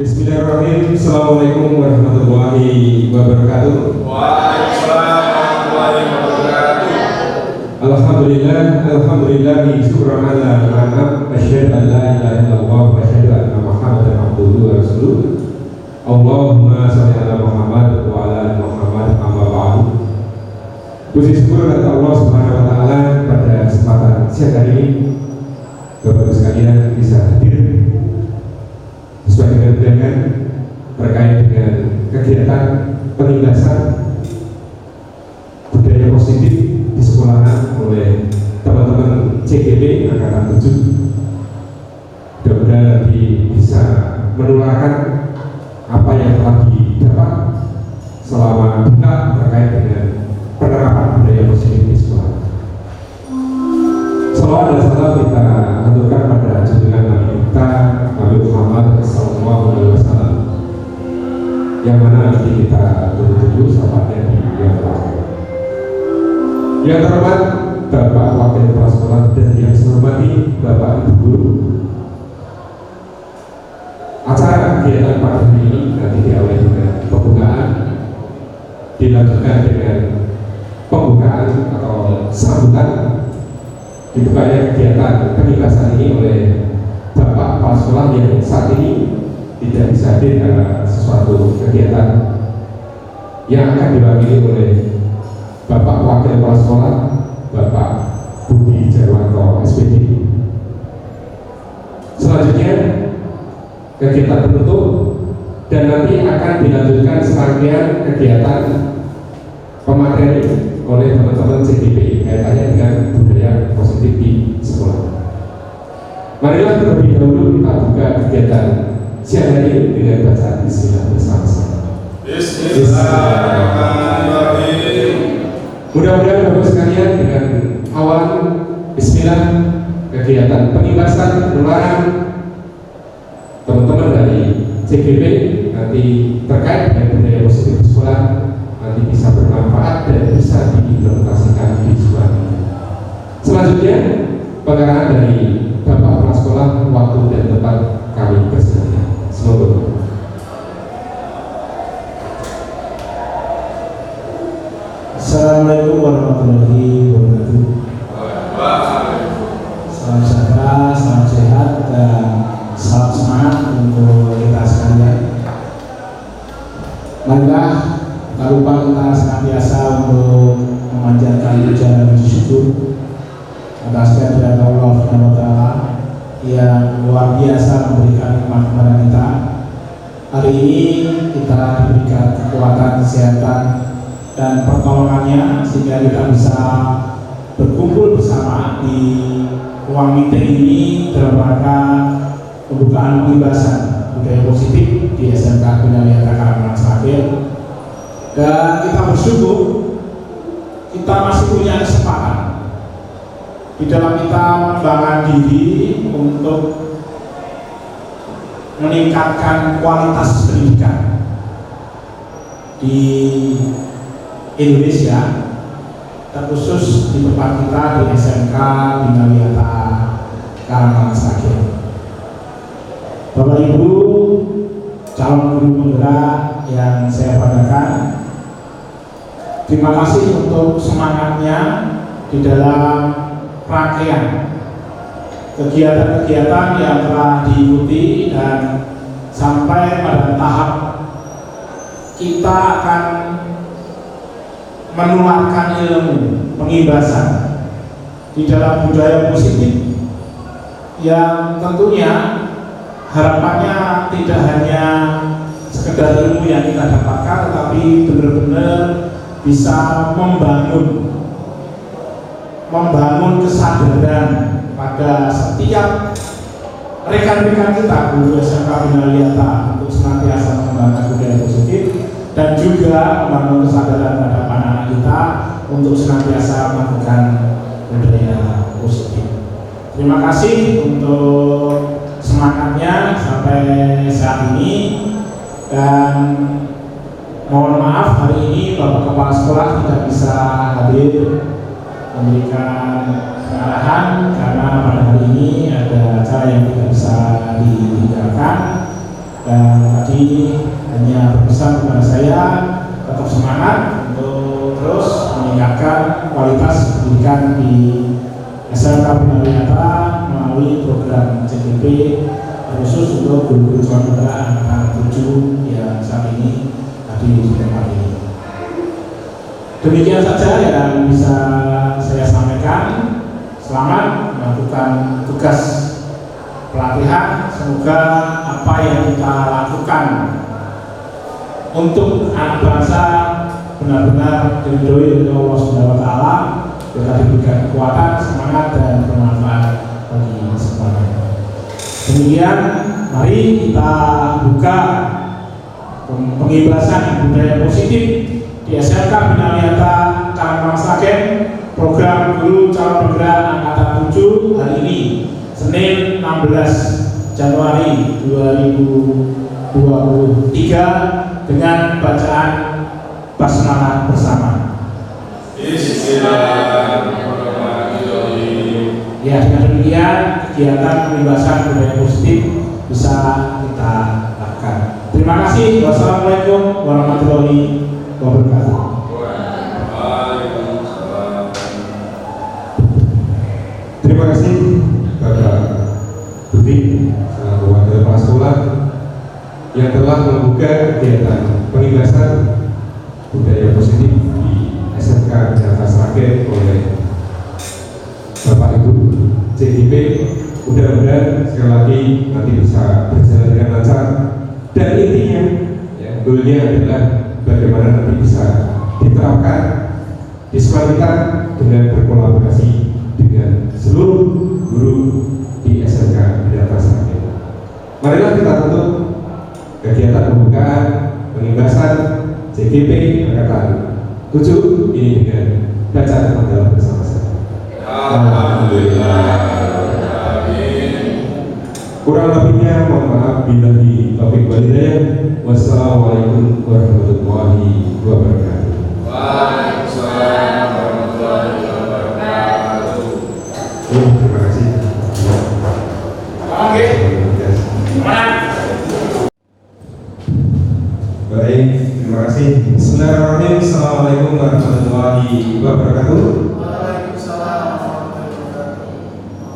Bismillahirrahmanirrahim. Assalamualaikum warahmatullahi wabarakatuh. Waalaikumsalam warahmatullahi wabarakatuh. Alhamdulillahi syukran ala ni'am, asyhadu an la ilaha illallah wa asyhadu anna Muhammadan abduhu wa rasuluh. Allahumma shalli ala Muhammad wa ala ali Muhammad, amma ba'du. Puji syukur kepada Allah Subhanahu wa taala pada kesempatan siang hari ini Bapak-Ibu sekalian bisa hadir sesuai dengan undangan terkait dengan kegiatan penindasan budaya positif di sekolahan oleh teman-teman CGP Angkatan 7. Mudah-mudahan nanti bisa menularkan apa yang telah didapat selama buka terkait dengan penerapan budaya positif di sekolah. Salawat dan salam kita aturkan pada junjungan Nabi kita Nabi Muhammad SAW, yang mana nanti kita tunggu sahabatnya di yang terakhir. Yang terhormat Bapak Wakil Kepala Sekolah dan yang saya hormati Bapak Ibu Guru. Acara kegiatan pada hari ini nanti diawali dengan pembukaan, dilanjutkan dengan pembukaan atau sambutan dibukanya kegiatan penindasan ini oleh Bapak Kepala Sekolah yang saat ini tidak bisa hadir karena sesuatu kegiatan yang akan diwakili oleh Bapak Wakil Kepala Sekolah Bapak Budi Jarwanto SPD. Selanjutnya kegiatan penutup dan nanti akan dilanjutkan serangkaian kegiatan pemateri oleh teman-teman CGP kaitannya dengan budaya positif di sekolah. Marilah terlebih dahulu kita buka kegiatan siang hari ini dengan bacaan Bismillah bersama-sama. Bismillahirrahmanirrahim. Mudah-mudahan Bapak sekalian dengan awal Bismillah kegiatan penindasan penularan teman-teman dari CGP nanti terkait dengan budaya positif di sekolah nanti bisa bermanfaat dan bisa diimplementasikan di sekolah. Selanjutnya pengaraan dari Bapak Kepala Sekolah waktu dan tempat kami bersedia. Semoga. Assalamualaikum warahmatullahi wabarakatuh. Salam sejahtera, salam sehat, dan salam semangat untuk kita sekalian. Marilah tak lupa kita senantiasa untuk memanjatkan puja dan syukur atas kehadirat Allah Subhanahu wa taala yang luar biasa memberikan nikmat kepada kita. Hari ini kita diberikan kekuatan, kesehatan, dan pertolongannya sehingga kita bisa berkumpul bersama di ruang meeting ini dalam rangka pembukaan pembahasan budaya positif di SMK Bina Wiyata Karangmangan Sragen. Dan kita bersyukur kita masih punya kesempatan di dalam kita mengembangkan diri untuk meningkatkan kualitas pendidikan di Indonesia, terkhusus di tempat kita di SMK Bina Wiyata Karangmangan Sragen. Bapak Ibu calon guru penggerak yang saya banggakan, terima kasih untuk semangatnya di dalam rangkaian kegiatan-kegiatan yang telah diikuti dan sampai pada tahap kita akan menularkan ilmu pengibasan di dalam budaya positif yang tentunya harapannya tidak hanya sekedar ilmu yang kita dapatkan, tetapi benar-benar bisa membangun kesadaran pada setiap rekan-rekan kita guru SMK Bina Wiyata untuk senantiasa mengembangkan budaya positif dan juga membangun kesadaran pada anak-anak kita untuk senantiasa melakukan budaya positif. Terima kasih untuk semangatnya sampai saat ini, dan mohon maaf hari ini Bapak Kepala Sekolah tidak bisa hadir memberikan arahan karena pada hari ini ada acara yang tidak bisa ditinggalkan, dan pesan kepada saya tetap semangat untuk terus meningkatkan kualitas pendidikan di SMK Bina Wiyata melalui program CGP khusus untuk guru-guru calon penggerak angkatan 7 yang saat ini hadir di tempat ini. Demikian saja yang bisa saya sampaikan. Selamat melakukan tugas pelatihan. Semoga apa yang kita lakukan untuk anak bangsa benar-benar diridhoi oleh Allah Subhanahu wa taala, kita diberikan kekuatan, semangat dan bermanfaat bagi semuanya. Demikian, mari kita buka pengibasan budaya positif di SMK Bina Wiyata Karangmangu Sragen, program guru calon penggerak angkatan 7 hari ini Senin 16 Januari 2023 dengan bacaan basmalah bersama. Ya, dengan demikian kegiatan pengibasan budaya positif bisa kita lakukan. Terima kasih. Wassalamualaikum warahmatullahi wabarakatuh. Terima kasih Bapak Budi selaku Wakil Kepala Sekolah yang telah membuka kegiatan pengibasan budaya positif di SMK Bina Sragen oleh Bapak Ibu CGP. Mudah-mudahan sekali lagi nanti bisa berjalan dengan lancar dan intinya ya, goalnya adalah bagaimana nanti bisa diterapkan, disesuaikan dengan berkolaborasi dengan seluruh guru di SMK Bina Sragen. Marilah kita tutup kegiatan pembukaan pengibasan CGP angkatan 7 ini dengan bacaan pembukaan bersama-sama. Alhamdulillah. Kurang lebihnya mohon maaf, billahi taufiq wal hidayah. Wassalamualaikum warahmatullahi wabarakatuh. Waalaikumsalam warahmatullahi wabarakatuh. Terima kasih. Oke. Baik, terima kasih. Bismillahirrahmanirrahim. Assalamualaikum warahmatullahi wabarakatuh.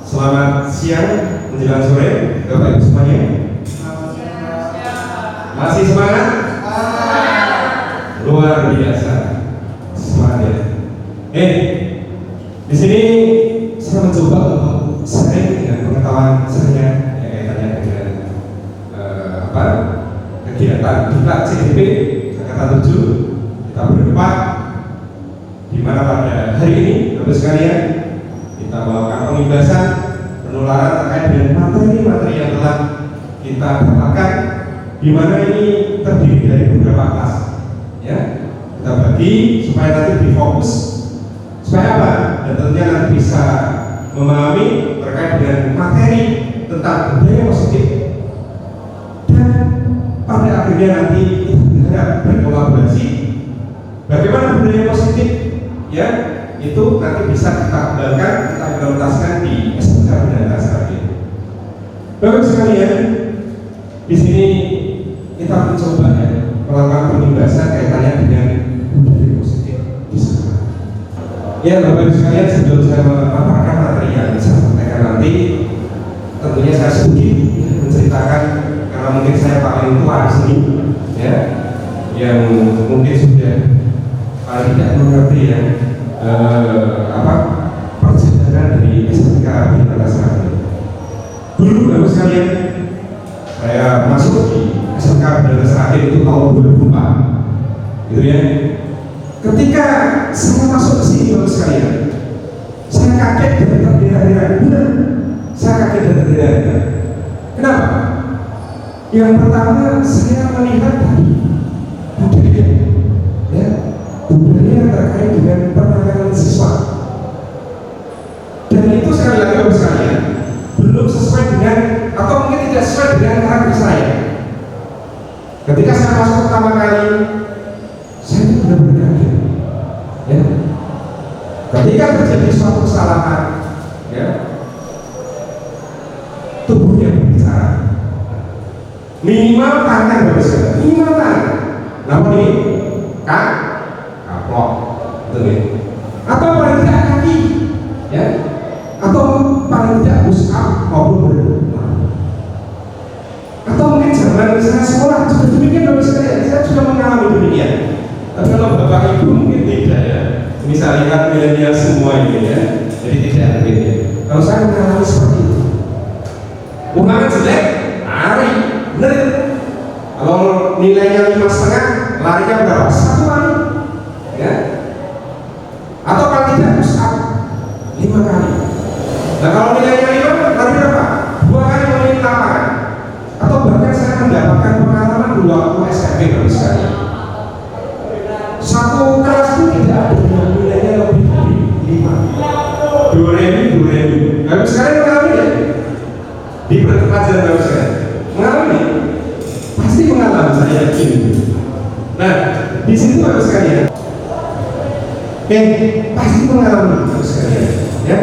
Selamat siang menjelang sore, Bapak Ibu semuanya. Masih semangat? Luar biasa. Semangat ya. Di sini saya mencoba untuk sharing dengan pengetahuan saya yang kaitannya dengan kegiatan kita CGP angkatan 7 kita berempat, di mana pada hari ini Bapak sekalian kita melakukan pengibasan penularan terkait dengan materi-materi yang telah kita dapatkan, di mana ini terdiri dari beberapa kelas ya, kita bagi supaya nanti difokus supaya apa? Dan tentunya nanti bisa memahami terkait dengan materi tentang budaya positif, dan pada akhirnya nanti kita berharap berkolaborasi bagaimana budaya positif ya itu nanti bisa kita kembangkan, kita implementasikan di SMK Bina Sragen. Bapak sekalian, di sini kita mencoba ya melakukan penjelasan kaitannya dengan budaya positif di sekolah. Ya Bapak sekalian, sebelum saya memaparkan materi yang saya sampaikan nanti, tentunya saya sedikit menceritakan karena mungkin saya paling tua di sini, ya, yang mungkin sudah paling tidak mengerti ya perjalanan dari SMK Bina Sragen. Dulu Bapak sekalian, saya masuk di SMK Bina Sragen itu tahun 2004, gitu ya. Ketika saya masuk ke sini Bapak sekalian, saya kaget dan terheran-heran. Benar, saya kaget dan terheran-heran. Kenapa? Yang pertama saya melihat tadi budaya, ya, budaya terkait dengan penanganan siswa. Dan itu sekali lagi Bapak sekalian belum sesuai dengan atau mungkin tidak sesuai dengan karakter saya. Ketika saya masuk pertama kali, saya itu benar-benar kaget. Ya. Ketika terjadi suatu kesalahan, ya, tubuhnya berbicara. Minimal tangan Bapak sekalian, minimal tangan. Nama ini kaplok, betul ya? Atau paling tidak kaki, ya? Atau paling tidak push up maupun berlari. Atau mungkin zaman saya sekolah juga demikian Bapak sekalian, saya juga mengalami demikian. Tapi kalau Bapak Ibu mungkin tidak ya. Ini saya lihat milenial semua ini ya, jadi tidak mungkin ya. Kalau saya mengalami seperti itu, ulangan jelek, lari, benar. Kalau nilainya 5,5, larinya berapa? 1 kali, ya. Atau kalau tidak push up 5 kali. Nah kalau nilainya 5, lari berapa? 2 kali mengelilingi lapangan. Atau bahkan saya mendapatkan pengalaman dulu waktu SMP Bapak sekalian. Satu kelas itu tidak ada yang nilainya lebih dari 5. Doremi. Bapak sekalian mengalami ya? Di pelajaran Bapak sekalian mengalami? Pasti mengalami, saya yakin. Nah, di situ Bapak sekalian, pasti mengalami Bapak sekalian, ya.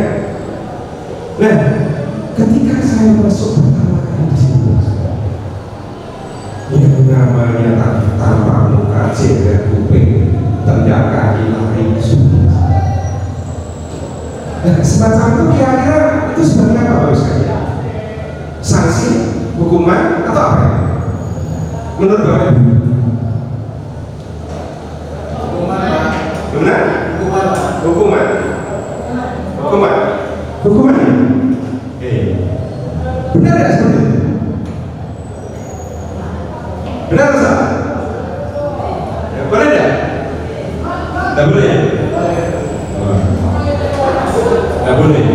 Nah, ketika saya masuk pertama kali di situ, yang namanya tanpa muka, cedera kuping, tendang kaki, lari, sudah. Nah, semacam itu kira-kira itu sebenarnya apa Bapak sekalian? Sanksi, hukuman, atau apa? Menurut Bapak Ibu? Benar? Hukuman ya? Benar ya seperti itu? Benar atau salah? Ya, boleh tidak? Tidak boleh ya? Tidak boleh.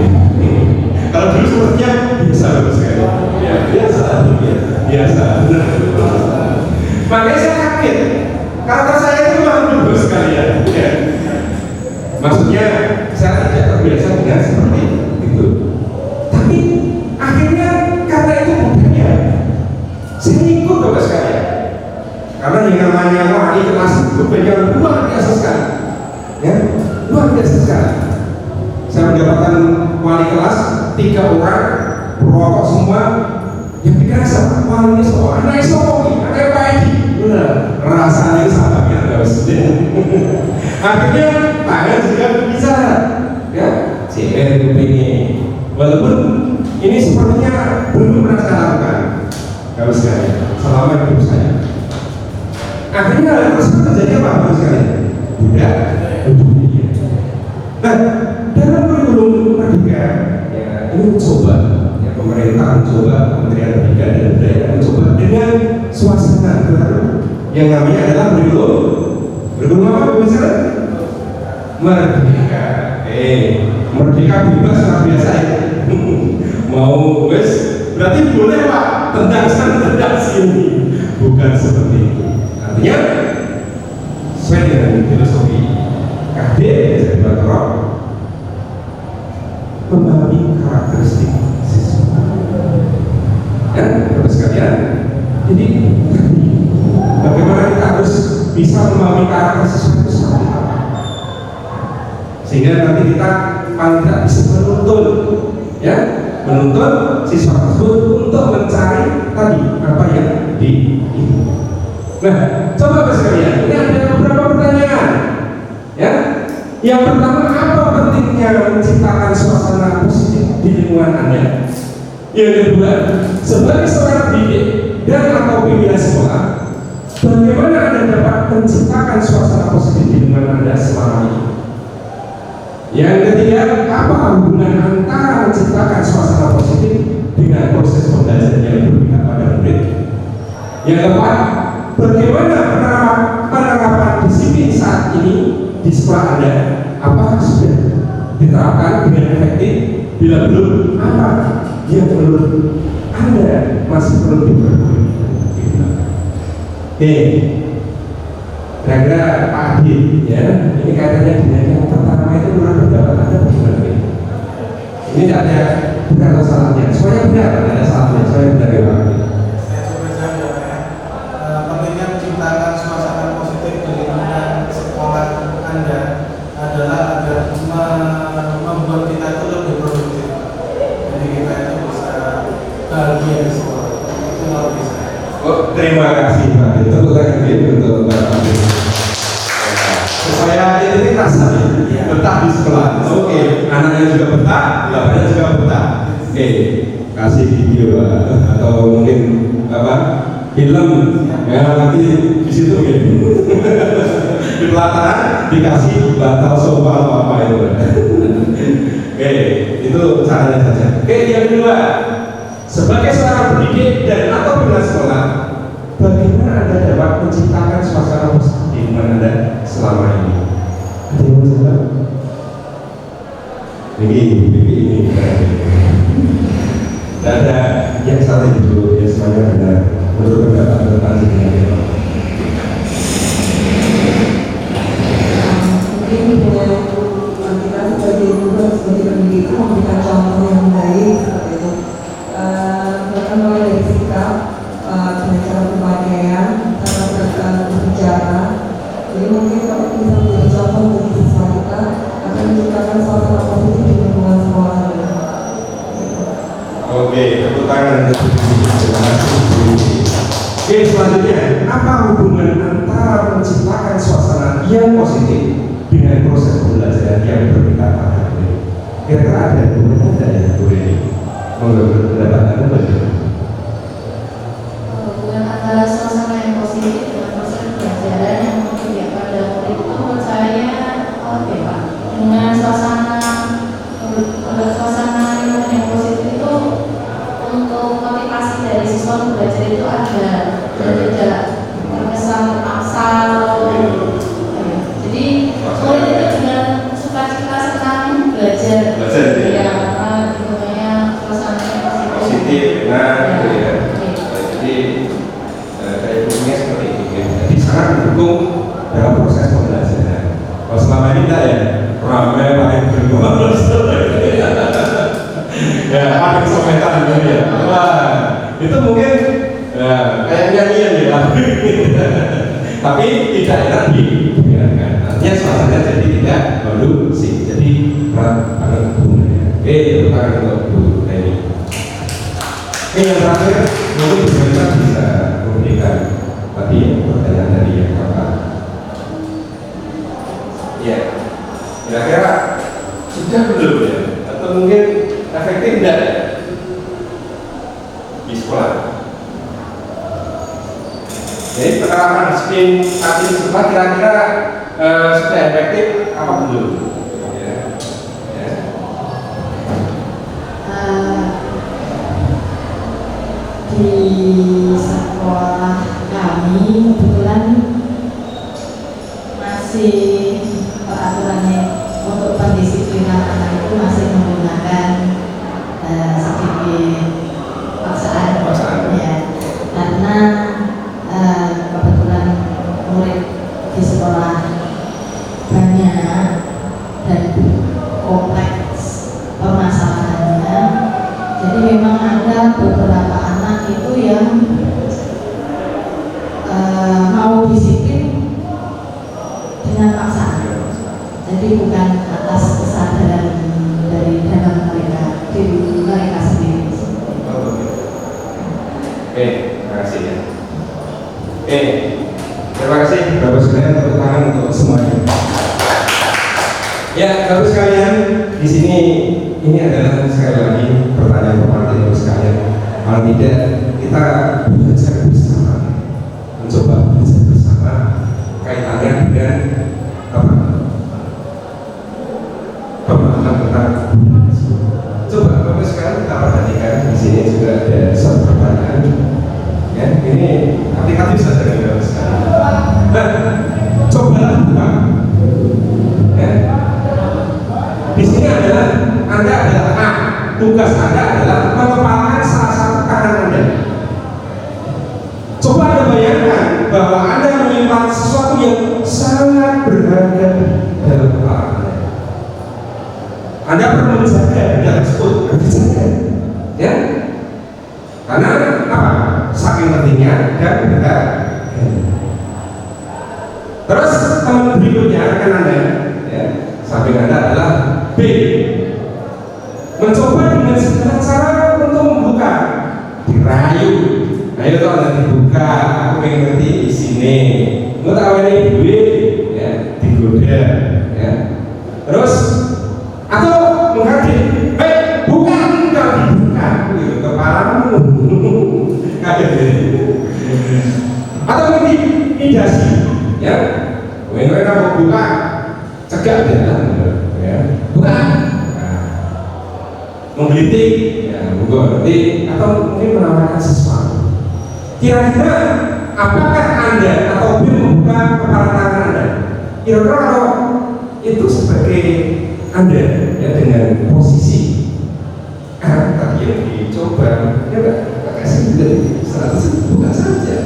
Kalau dulu sepertinya biasa Bapak sekalian. Ya, biasa. Benar. Makanya saya kaget. Kata saya itu memang dulu sekalian. Ya. Maksudnya saya tidak terbiasa dengan seperti itu. Tapi akhirnya karena itu budaya, saya ikut Bapak sekalian. Karena yang namanya wali kelas itu yang luar biasa sekali. Ya, luar biasa sekali. Saya mendapatkan wali kelas 3 orang, perokok semua. Yang dikasih wali semua, anak Sokowi, anak Pak Edi. Benar, rasanya sahabatnya harus. Akhirnya tangan juga berbicara, ya. CR ini, walaupun ini sepertinya belum pernah saya lakukan, harus sekali selama hidup saya. Akhirnya hal tersebut terjadi apa Bapak sekalian? Budak dunia. Nah, dalam kurikulum Merdeka, ya, ini mencoba, ya, pemerintah mencoba, Kementerian Pendidikan dan Budaya mencoba dengan suasana baru yang namanya adalah kurikulum apa Bapak sekalian? Merdeka. Merdeka bebas luar biasa ya. Mau wes berarti boleh Pak tendang sana tendang sini, bukan seperti itu. Artinya sesuai dengan filosofi KD jadi Batorok memahami karakteristik siswa. Ya, Bapak sekalian. Jadi bagaimana kita harus bisa memahami karakter siswa itu seperti apa? Sehingga nanti kita paling tidak bisa menuntun siswa tersebut untuk mencari tadi apa yang diinginkan. Nah, coba Bapak sekalian, ini ada beberapa pertanyaan. Ya, yang pertama, apa pentingnya menciptakan suasana positif di lingkungan Anda? Yang kedua, sebagai seorang pendidik dan atau pimpinan sekolah, bagaimana Anda dapat menciptakan suasana positif di lingkungan Anda selama ini? Yang ketiga, apa hubungan antara menciptakan suasana positif dengan proses pembelajaran yang berpihak pada murid? Yang keempat, bagaimana penerapan disiplin saat ini di sekolah Anda? Apakah sudah diterapkan dengan efektif? Bila belum, apa yang menurut Anda masih perlu diperbaiki? Kira-kira Pak Adi, ya, ini kaitannya dengan yang pertama itu menurut pendapat Anda bagaimana? Ini tidak ada benar atau salahnya. Soalnya benar, tidak ada salahnya. Soalnya benar ya Pak Adi. Saya coba jawab ya. Pentingnya menciptakan suasana positif di lingkungan sekolah Anda adalah agar membuat kita itu lebih produktif. Jadi kita itu bisa bahagia di sekolah. Itu kalau bisa. Oh, terima kasih Pak Adi. Tepuk tangan ini untuk Mbak Fadli. Supaya ini rasa betah di sekolah. Oke, anaknya juga betah, bapaknya juga betah. Oke, kasih video atau mungkin apa film ya nanti di situ ya. Di pelataran dikasih bantal sofa atau apa itu. Oke, itu caranya saja. Oke, yang kedua, sebagai seorang pendidik dan atau pembina sekolah, bagaimana Anda dapat menciptakan suasana positif di mana Anda selama ini? Ada yang mau jawab? Ini. Tidak ada yang salah itu, yang semuanya benar. Menurut pendapat tentang ini. Mungkin dengan kita sebagai guru, sebagai pendidik itu memberikan contoh yang baik seperti itu. Bahkan mulai dari sikap, dengan cara berpakaian, cara berbicara. Jadi mungkin kalau bisa menjadi contoh bagi siswa kita akan menciptakan suasana positif di lingkungan sekolah. Oke, tepuk tangan untuk terima kasih. Oke, selanjutnya, apa hubungan antara menciptakan suasana yang positif dengan proses pembelajaran yang berbeda pada ini? Kira-kira ada hubungannya tidak ya, Bu Reni? Menurut pendapat Anda bagaimana? Hubungan antara suasana yang positif dengan proses pembelajaran yang mempunyai pada murid itu menurut saya oke Pak. Dengan suasana lingkungan yang positif itu untuk motivasi dari siswa belajar itu ada dan tidak terkesan terpaksa. Jadi murid itu dengan sukacita senang belajar. Ya, karena lingkungannya suasananya Positif, nah, gitu ya. Jadi kayak bunyinya seperti itu ya. Jadi sangat mendukung dalam proses pembelajaran. Kalau selama ini tidak ya, ramai paling berguna. Ya, paling sometan gitu ya. Wah, itu mungkin kayak nyanyian ya. Tapi tidak enak didengarkan. Artinya suasana jadi tidak kondusif. Jadi berat banget hubungannya. Oke, itu tangan untuk Bu Reni. Yang terakhir, mungkin kita bisa memberikan tadi pertanyaan dari yang Bapak. Ya, kira-kira sudah belum ya? Atau mungkin efektif tidak ya? Di sekolah. Jadi penerapan disiplin tadi sekolah kira-kira sudah efektif apa belum? Di sekolah kami kebetulan masih peraturannya untuk pendisiplinan anak itu masih menggunakan sedikit paksaan ya, karena kebetulan murid di sekolah banyak dan kompleks permasalahannya, jadi memang ada beberapa anak itu yang mau disiplin dengan paksaan. Jadi bukan atas kesadaran dari dalam mereka, diri mereka sendiri. Oke, terima kasih ya. Oke, terima kasih Bapak sekalian, tepuk tangan untuk semuanya. Ya, Bapak sekalian, di sini ini adalah sekali lagi pertanyaan pemantik Bapak sekalian. Kalau tidak, kita belajar bersama, mencoba belajar bersama kaitannya dengan apa? Pemahaman tentang coba Bapak sekalian kita perhatikan di sini juga ada satu pertanyaan. Ya, ini aplikatif saja dengan Bapak sekalian. Cobalah buka. Ya. Di sini adalah Anda adalah A. Tugas Anda adalah mengepalkan salah satu kanan Anda. Coba Anda bayangkan bahwa Anda menyimpan sesuatu yang sangat berharga dalam kepala Anda. Anda perlu menjaga benda tersebut, dijaga, ya? Karena apa? Saking pentingnya dan berharga. Terus teman berikutnya rekan Anda, ya, samping Anda adalah B. Mencoba dengan segala cara untuk membuka, dirayu. Ayo tuh Anda dibuka, aku pengen ngerti di sini. mengkritik, ya monggo nanti, atau mungkin menawarkan sesuatu. Kira-kira apakah Anda atau Bill membuka kepala tangan Anda? Kira-kira kalau itu sebagai Anda ya dengan posisi tadi yang dicoba, ya enggak kasih juga 100 buka saja.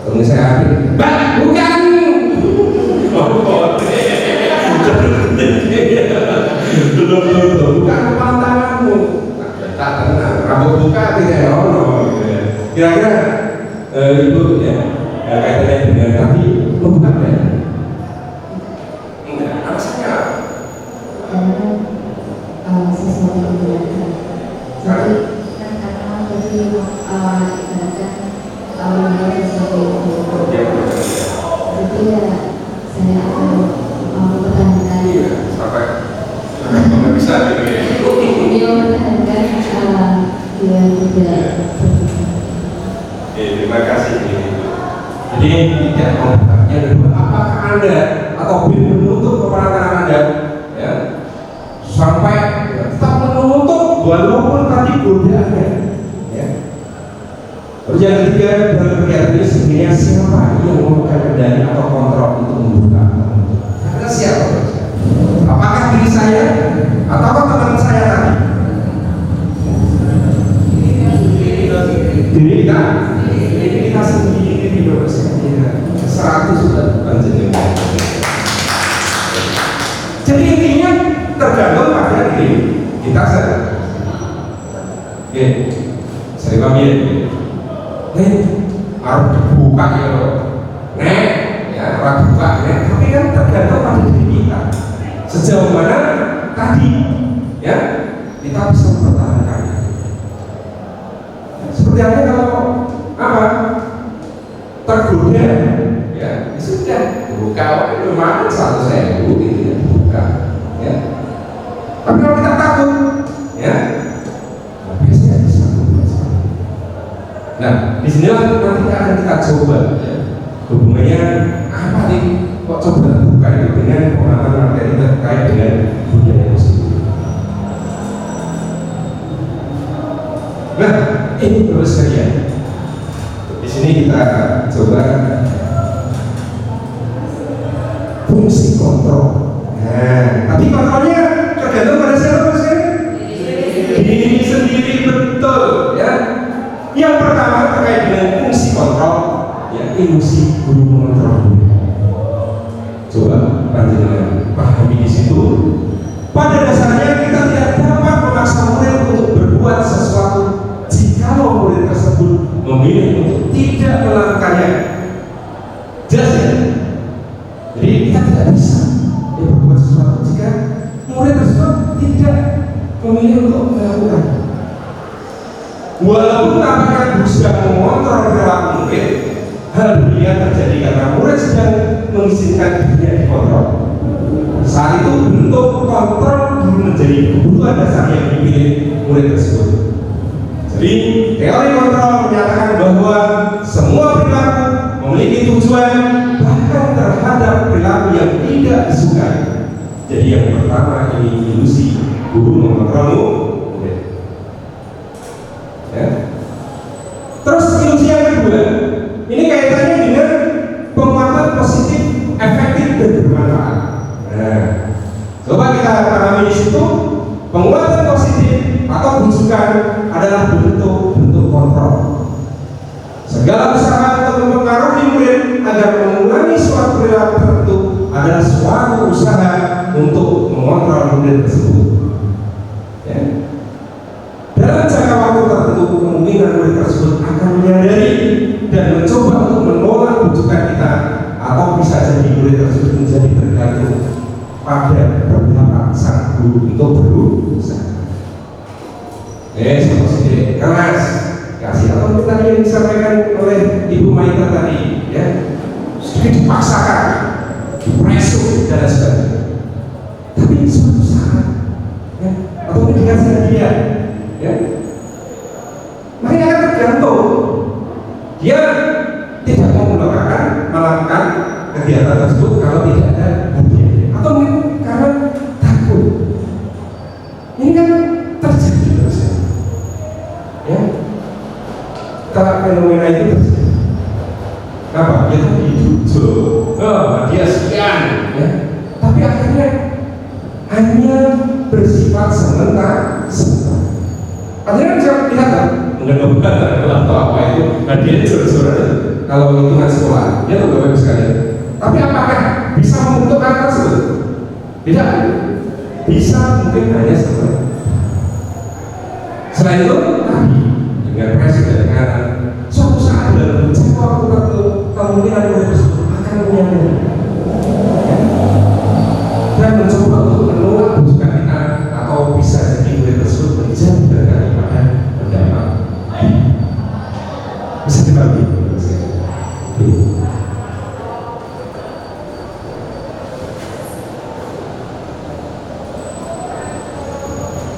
Kalau saya ambil, Mbak, bukan. Belum, bukan kepala tanganmu. Tak tenang, rambut buka tidak ono. Kira-kira ibu ya kaitannya dengan tadi membuka ya? Enggak, alasannya karena sesuatu yang menyenangkan. Jadi kan karena tadi ibaratkan awalnya sesuatu yang jadi ya saya akan mempertahankan. Iya, sampai nggak bisa gitu ya. Dia mempertahankan dia tidak. Terima kasih. Jadi tidak membuatnya kedua, apakah Anda atau Bill menutup kepala tangan Anda ya, sampai tetap menutup walaupun tadi godaannya ya. Terus yang ketiga, dalam kegiatan ini sebenarnya siapa yang memegang kendali atau kontrol untuk membuka? Karena siapa? Apakah diri saya atau teman saya tadi? Diri kita sendiri di bawah saya 100 sudah bukan jenengan. Jadi intinya tergantung pada diri kita saja. Oke, saya pamit. Harus dibuka ya, ya harus dibuka ya. Tapi kan tergantung pada diri kita. Sejauh mana tadi, ya kita bisa mempertahankan. Seperti apa kalau apa tergoda, ya sudah buka, itu mana 100.000 gitu ya buka, ya. Tapi kalau kita takut, ya biasanya bisa membuka. Nah, disinilah nanti akan kita coba, ya, hubungannya apa nih? Kok coba buka itu dengan pengalaman materi terkait dengan budaya itu sendiri. Nah, ini terus saja. Di sini kita coba fungsi kontrol. Nah, tapi kontrolnya tergantung pada siapa Mas? Diri sendiri, betul ya. Yang pertama terkait dengan fungsi kontrol, ya ilusi guru mengontrol. Coba panjenengan pahami di situ. Pada dasarnya kita tidak dapat memaksa murid untuk berbuat sesuatu jikalau murid tersebut memilih untuk tidak melakukannya. Jelas ya? Jadi kita tidak bisa berbuat sesuatu jika murid tersebut tidak memilih untuk melakukan. Walaupun apakah guru sedang mengontrol perilaku murid, hal demikian terjadi karena murid sedang mengizinkan dirinya dikontrol. Saat itu bentuk kontrol guru menjadi kebutuhan dasar yang dipilih murid tersebut. Jadi teori kontrol menyatakan bahwa semua perilaku memiliki tujuan bahkan terhadap perilaku yang tidak disukai. Jadi yang pertama ini ilusi guru mengontrol murid. Ya. Terus ilusi yang kedua, ini kaitannya dengan penguatan positif, efektif dan bermanfaat. Nah, coba kita pahami di situ, penguatan positif atau bujukan adalah bentuk kontrol. Segala usaha untuk mempengaruhi murid agar mengulangi suatu perilaku tertentu adalah suatu usaha untuk mengontrol murid tersebut. Ya. Dalam jangka waktu tertentu, kemungkinan murid tersebut akan menyadari dan mencoba untuk menolak bujukan kita, atau bisa jadi murid tersebut menjadi tergantung pada beberapa sang guru untuk berusaha. Seperti keras, kasih atau tadi yang disampaikan oleh Ibu Maita tadi, ya, sedikit dipaksakan, dipresu dan sebagainya. Tapi suatu saat, ya, atau dikasih hadiah, ya, mereka akan tergantung. Dia tidak mau melakukan kegiatan tersebut kalau tidak ada hadiah, atau mungkin karena takut. Ini kan terjadi terus. fenomena itu terjadi. Kenapa? Dia tadi jujur, dia sekian, ya. Tapi akhirnya hanya bersifat sementara. Akhirnya bisa lihat kan, mudah-mudahan atau apa itu, dia jujur kalau hitungan sekolah, dia tuh bapak sekalian. Tapi apakah bisa membentuk anak tersebut? Tidak, bisa mungkin hanya sementara. Selain itu, tadi dengan presiden dengan suatu saat dalam beberapa waktu tertentu kemungkinan murid tersebut akan menyadari dan mencoba untuk menolak bujukan kita, atau bisa jadi murid tersebut menjadi berkali pada pendapat bisa dibagi.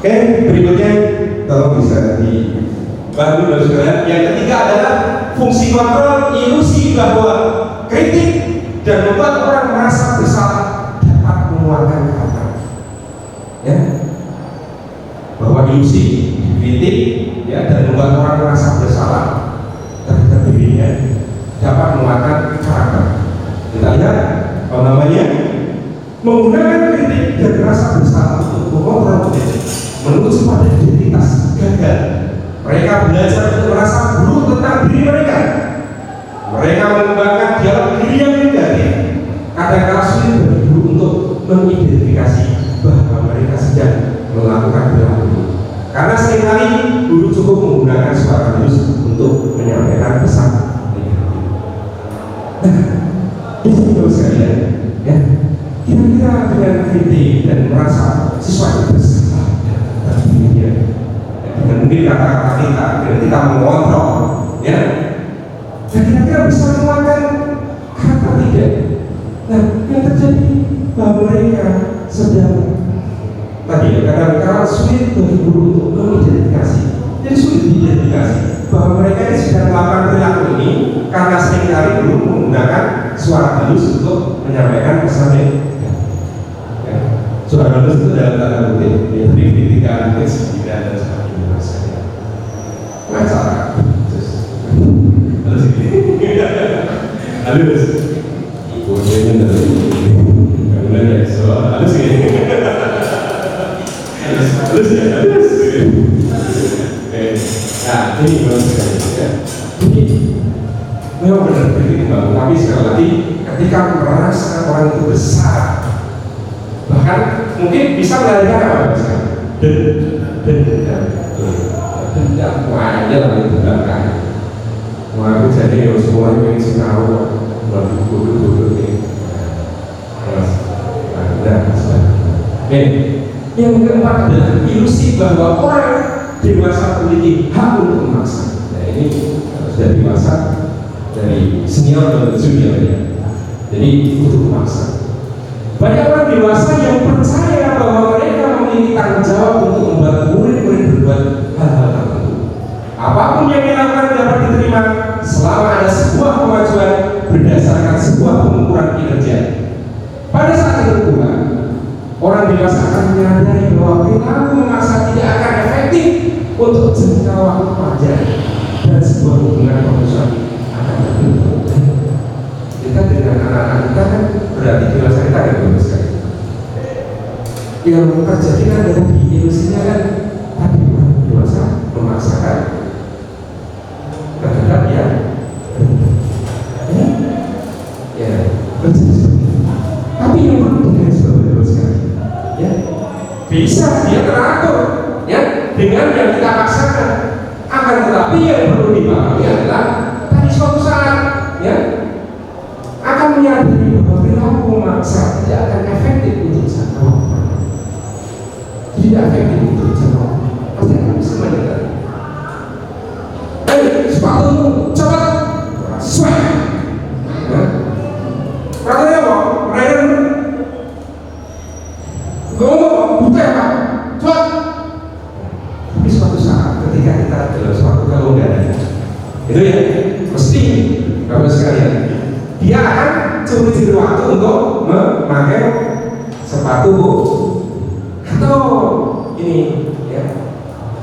Oke, berikutnya tolong bisa dibantu dan sekalian. Yang ketiga adalah fungsi kontrol ilusi bahwa kritik dan membuat orang merasa bersalah dapat mengeluarkan kata. Ya, bahwa ilusi, kritik, ya, dan membuat orang merasa bersalah terhadap dirinya dapat mengeluarkan karakter. Kita lihat apa namanya, menggunakan kritik dan rasa bersalah untuk mengontrol diri menuju pada identitas gagal. Mereka belajar untuk merasa buruk tentang diri mereka. Mereka mengembangkan dialog diri yang negatif. Kadang-kadang sulit bagi guru untuk mengidentifikasi bahwa mereka sedang melakukan perilaku. Karena seringkali guru cukup menggunakan suara halus untuk menyampaikan pesan negatif. Nah, di sini sekalian, ya, kira-kira dengan kritik dan merasa sesuatu bersalah dirinya, dengan mungkin kata-kata kita, dan kita mengontrol, ya, dan kira-kira bisa mengeluarkan kata tidak. Nah, yang terjadi bahwa mereka sedang tadi kadang-kadang sulit bagi guru untuk mengidentifikasi. Jadi sulit diidentifikasi bahwa mereka ini sedang melakukan perilaku ini karena seringkali guru menggunakan suara halus untuk menyampaikan pesannya. Suara halus itu dalam tanda kutip, ya, ketika mungkin 9 dan sebagainya. Ngacar, halus ini, halus. Ibu saya dari, kemudian ya, soal halus ini, halus ya, halus. Nah, ini memang sekali, ya. Ini memang benar kritik bang, tapi sekali lagi ketika merasa orang itu besar, bahkan mungkin bisa melarikan apa misalnya dendam aja lah itu belakang. Wah, aku jadi semua yang tahu baru bodoh ini. Yang keempat adalah ilusi bahwa orang dewasa memiliki hak untuk memaksa. Nah, ini sudah dewasa dari senior dan junior, ya. Jadi untuk memaksa. Banyak orang dewasa yang percaya bahwa mereka memiliki tanggung jawab untuk membuat murid-murid berbuat hal-hal tertentu. Apapun yang dilakukan dapat diterima selama ada sebuah kemajuan berdasarkan sebuah pengukuran kinerja. Pada saat itu pula, orang dewasa akan menyadari bahwa perilaku memaksa tidak akan efektif untuk jangka waktu panjang dan sebuah hubungan profesional akan terbentuk. Kita dengan anak-anak kita kan berarti dewasa kita ada bagus sekali. Yang terjadi kan dari ilusinya kan tadi orang dewasa memaksakan terhadap ya, terjadi seperti itu. Tapi yang perlu dengan bagus sekali, ya, bisa dia teratur, ya, dengan yang kita paksakan. Akan tetapi yang perlu dipahami adalah tadi suatu saat, ya, akan menyadari bahwa perilaku memaksa tidak akan efektif untuk jangka waktu. Tidak efektif untuk jangka waktu. Pasti akan bisa menyadari. Sepatumu cepat, swag. Katanya apa? Ryan, ngomong buta apa? Cepat. Tapi suatu saat ketika kita dalam suatu kelonggaran, itu ya mesti bapak sekalian, dia akan curi-curi waktu untuk memakai sepatu atau ini, ya,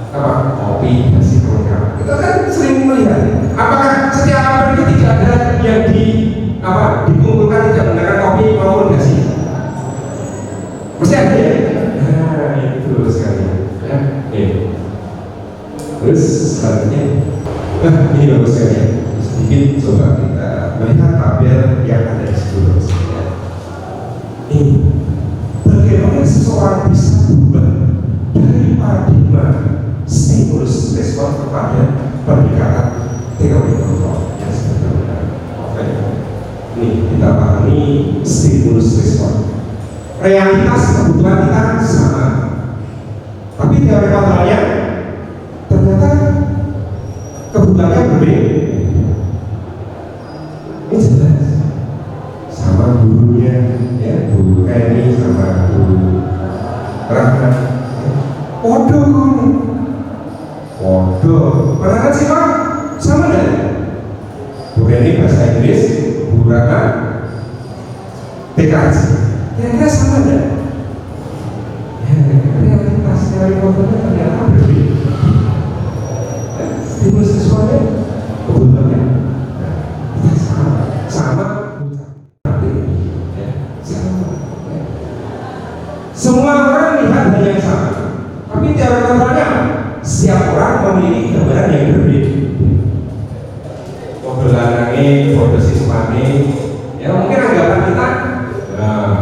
apa kopi nasi kelengkap. Kita kan sering melihat. Apakah setiap apel itu tidak ada yang dikumpulkan tidak menggunakan kopi maupun nasi? Mesti ada ya. Nah itu sekali. Ya. Terus selanjutnya, ini bagus sekali ya. Sedikit coba kita melihat tabel yang ada di situ. Ini bagaimana seseorang bisa berubah dari paradigma stimulus respon kepada pendekatan teori kontrol yang sebenarnya. Oke, ini kita pahami stimulus respon. Realitas kebutuhan kita sama, tapi teori kontrolnya ternyata kebutuhannya berbeda. Ini jelas sama gurunya, ya Bu Eni sama Bu Rahmat. Waduh, mana sih Pak? Sama kan? Bu Eni bahasa Inggris, Bu Rahmat TKJ. Kira-kira sama kan? Realitas teori kontrolnya ternyata berbeda. Stimulus responnya kebutuhannya sama. Semua orang lihat hal yang sama, tapi teori kontrolnya setiap orang memiliki gambaran yang berbeda. Mobil lanangnya, fotosis mana, ya mungkin anggapan kita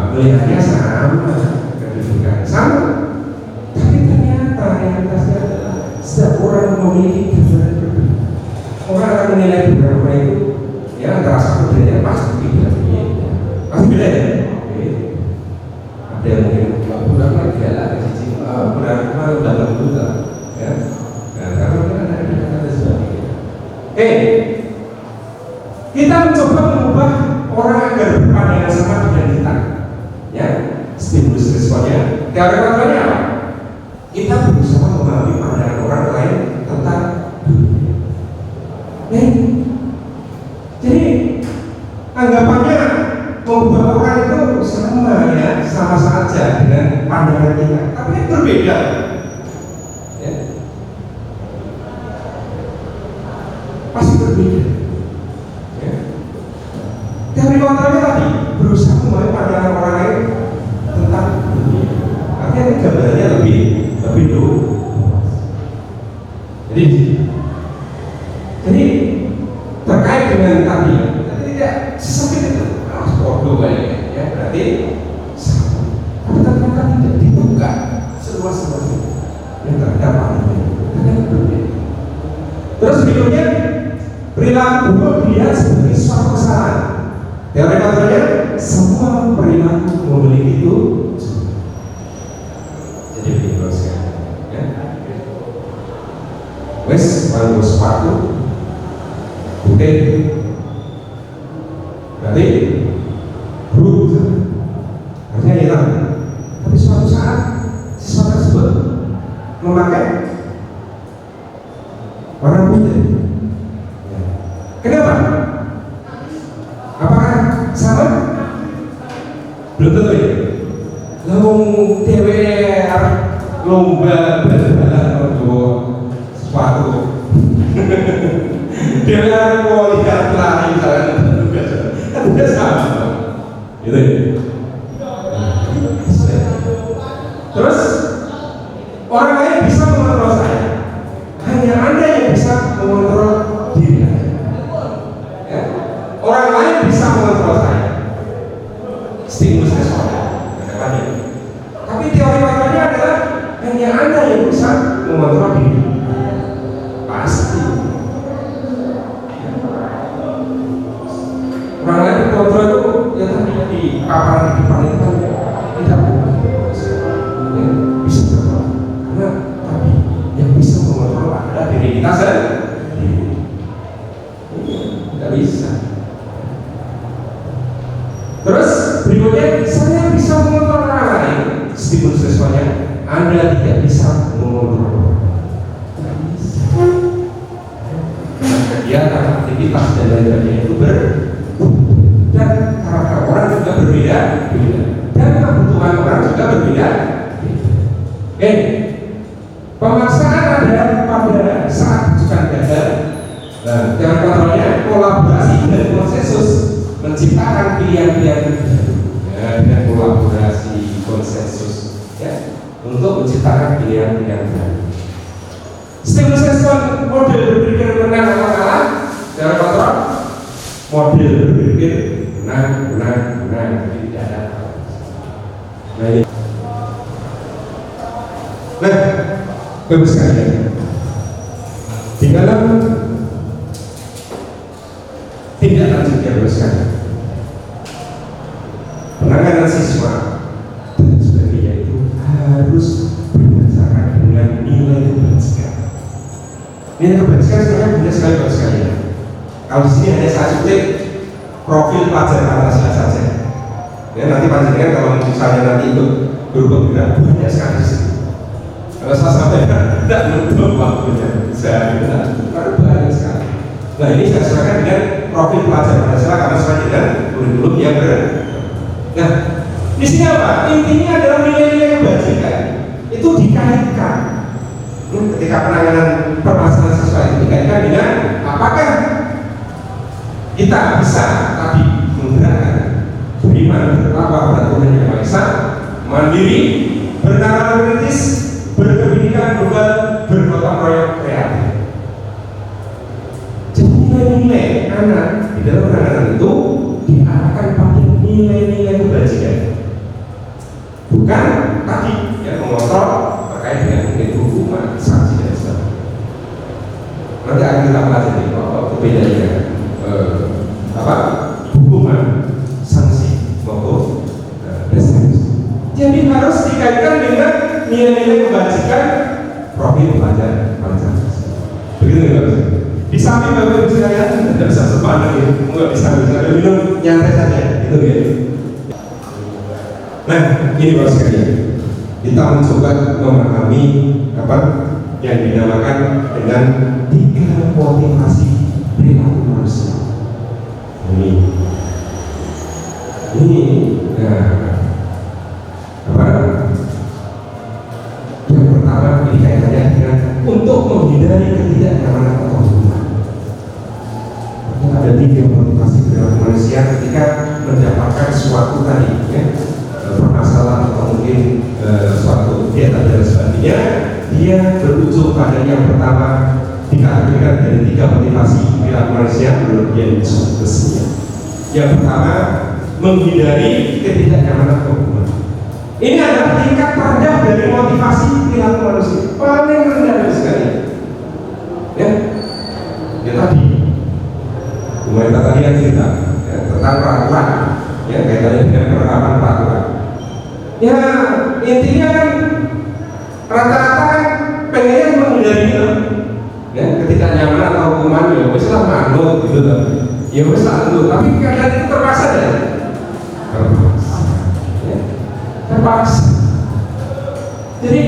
melihatnya sama, kedudukan sama, tapi ternyata realitasnya adalah setiap orang memiliki gambaran berbeda. Orang akan menilai beberapa itu, ya antara satu derajat pasti tidak pasti beda ya. Ada yang mungkin kurang lagi lah, kurang dalam juga, ya. Nah, karena mungkin ada sebagainya. Kita mencoba mengubah orang agar berpandangan sama dengan kita, ya. Stimulus responnya, teori kontrolnya apa? Kita berusaha memahami pandangan orang lain tentang dunia. Jadi anggapannya membuat orang itu sama ya, sama saja dengan pandangan kita, tapi berbeda. Ya. Pasti berbeda. Ya. Teori kontrolnya tadi berusaha memahami pandangan orang lain tentang dunia. Artinya gambarannya lebih luas. Jadi terkait dengan tadi ya, tidak sesakit itu. Waduh banyak ya, berarti sama. Tapi ternyata tidak dibuka seluas-luasnya yang terdapat ini. Terus berikutnya, perilaku buruk dilihat sebagai suatu kesalahan. Teori kontrolnya, semua perilaku memiliki itu. Jadi begini sekali, ya. Wes, kalau sepatu, putih, berarti buruk, harusnya hilang. Tapi suatu saat siswa tersebut memakai warna putih. Kenapa? Apakah sama? Belum tentu ya. Lalu TWR lomba bal-balan untuk sepatu. TWR mau lihat lari misalnya kan udah sama. Gitu ya. Terus orang lain bisa mengontrol saya, hanya Anda yang bisa mengontrol diri Anda. Ya. Orang lain bisa mengontrol saya, stimulus responnya. Tapi teori kontrolnya adalah hanya Anda yang bisa mengontrol diri. Pasti. Orang lain kontrol itu yang tadi di paparan di depan itu kan tidak boleh. Bisa berkontrol, karena tapi yang bisa mengontrol adalah diri kita sendiri. Tidak bisa. Terus berikutnya, saya bisa mengontrol orang lain. Stimulus responnya, Anda tidak bisa mengontrol. Kegiatan, aktivitas dan lain-lainnya itu dan karakter orang juga berbeda, dan kebutuhan orang juga berbeda. Pemaksaan adalah menciptakan pilihan-pilihan baru ya, dengan kolaborasi konsensus ya, untuk menciptakan pilihan-pilihan baru. Stimulus respon model berpikir menang atau kalah secara kontrol, model berpikir menang, jadi tidak ada. Nah, ini. Nah, Bapak sekalian, di dalam tindak lanjut yang sekalian, penanganan siswa dan sebagainya itu harus berdasarkan dengan nilai kebajikan. Nilai kebajikan sebenarnya banyak sekali Bapak sekalian. Kalau di sini hanya saya cutip profil pelajar Pancasila saja. Ya, nanti panjenengan kalau misalnya nanti ikut bergerak banyak sekali di sini. Kalau saya sampaikan tidak menutup waktunya, saya tidak banyak sekali. Nah, ini saya serahkan dengan profil pelajar Pancasila karena sesuai dengan kurikulum yang berbeda. Nah, di sini apa? Intinya adalah nilai-nilai kebajikan itu dikaitkan. Ketika penanganan permasalahan siswa itu dikaitkan dengan apakah kita bisa tadi menggerakkan beriman, bertakwa, beraturan yang Maha Esa, mandiri, bernalar kritis, berpendidikan global, bergotong royong kreatif. Jadi nilai-nilai anak di dalam penanganan itu diarahkan pada nilai-nilai kebajikan, bukan tadi yang mengontrol terkait dengan nilai hukuman, sanksi dan sebagainya. Nanti akan kita pelajari perbedaannya hukuman, sanksi maupun restriksi. Jadi harus dikaitkan dengan nilai-nilai kebajikan profil pelajar Pancasila. Begitu ya Bapak? Di samping Bapak sekalian tidak bisa sepanjang ya, nggak bisa minum nyantai saja, gitu ya. Nah, ini Bapak sekalian, kita mencoba memahami apa yang dinamakan dengan 3 motivasi perilaku manusia. Ini apa? Yang pertama ini kaitannya dengan untuk menghindari ketidaknyamanan atau hukuman. Ada 3 motivasi perilaku manusia ketika mendapatkan suatu tadi ya, permasalahan atau mungkin suatu kegiatan dan sebagainya, dia berujung pada yang pertama dikategorikan dari 3 motivasi perilaku manusia menurut yang disebutnya. Yang pertama, menghindari ketidaknyamanan hukuman. Ini adalah tingkat terendah dari motivasi perilaku manusia, paling rendah sekali. Ya, ya tadi, mulai tadi yang cerita ya, tentang peraturan, ya kaitannya dengan penerapan peraturan. Ya intinya kan rata-rata kan pengennya menghindari itu. Ya, ketidaknyamanan atau hukuman ya wis lah manut gitu kan. Ya wis lah manut, tapi kadang itu terpaksa ya. Terpaksa. Jadi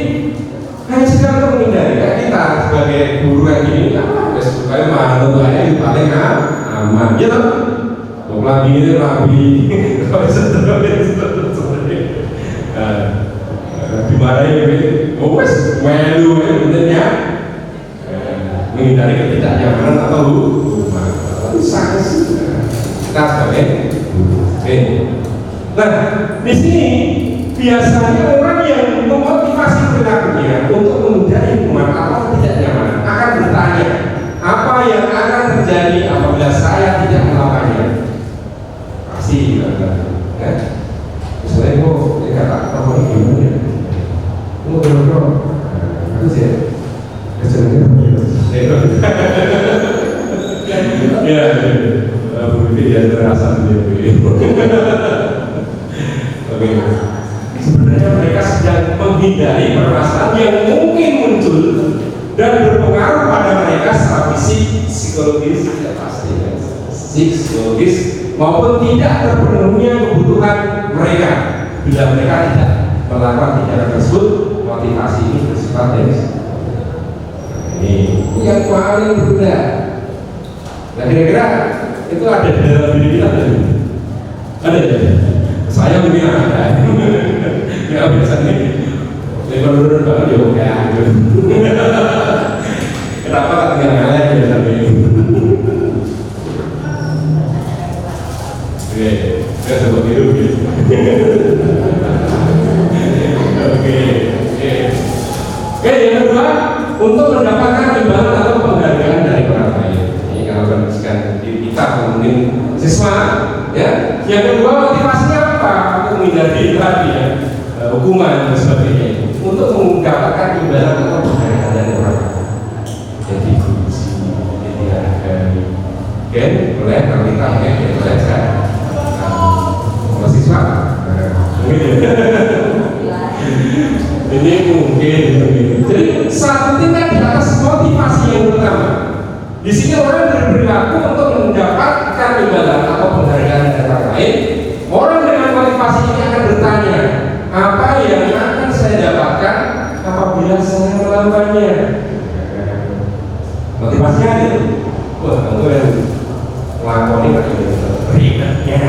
hanya sekedar untuk menghindari ya, kita sebagai guru yang gini ya wis supaya manut aja paling aman ya toh. Wong lagi ini rabi kalau seterusnya dimarahi wis melu ya menghindari ketidaknyamanan atau hukuman. Tapi sanksi kita sebagai nah di sini biasanya orang yang memotivasi perilakunya untuk menghindari hukuman atau ketidaknyamanan akan bertanya apa yang akan terjadi apabila saya tidak melakukannya. Pasti ya. Misalnya mau kata apa gimana ya? Mau berapa? Aku sih kecenderungan ya, begitu ya terasa sendiri. Oke, sebenarnya mereka sedang menghindari permasalahan yang mungkin muncul dan berpengaruh pada mereka secara fisik, psikologis, tidak pasti, ya. Psikologis maupun tidak terpenuhinya kebutuhan mereka. Bila mereka tidak melakukan tindakan tersebut, motivasi ini bersifat ini yang paling berbeda. Nah kira-kira itu ada di dalam diri kita ada ya? Saya mungkin ada. Ya biasanya menurun banget ya oke aja. Kenapa tak tinggal ngalah biasanya? Ya menghindari tadi ya hukuman dan sebagainya untuk mendapatkan imbalan atau penghargaan dari orang lain. Jadi kunci, jadi hargai. Oke, boleh kalau kita ingin belajar mahasiswa. Ini mungkin. Jadi satu tingkat di atas motivasi yang utama. Di sini orang berperilaku untuk mendapatkan imbalan atau penghargaan dari orang lain. Orang dengan motivasi ini akan bertanya, apa yang akan saya dapatkan apabila saya melakukannya? Motivasinya itu, wah kamu yang melakukan berikutnya,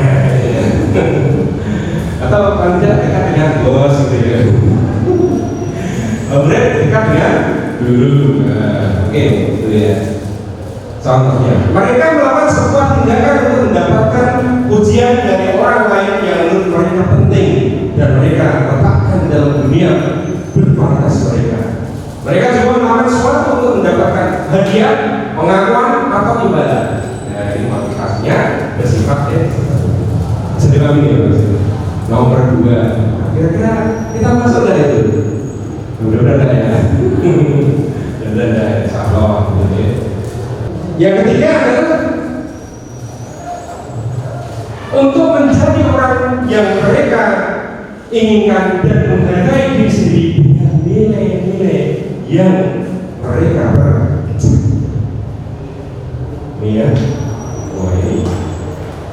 atau paling tidak dekat dengan bos gitu ya. Dekat dengan dulu, oke, itu ya. Contohnya, mereka melakukan sebuah tindakan untuk mendapatkan pujian dari orang lain yang menurut mereka penting dan mereka letakkan dalam dunia berkualitas mereka. Mereka juga melakukan sesuatu untuk mendapatkan hadiah, pengakuan atau imbalan. Nah, ini motivasinya bersifat sedekah ini ya. Nomor 2, kira-kira kita masuk dari itu. Mudah-mudahan ya. Dan insyaallah gitu. Yang ketiga adalah untuk menjadi orang yang mereka inginkan dan menghargai diri sendiri dengan nilai-nilai yang mereka berkejar. Ini ya, ini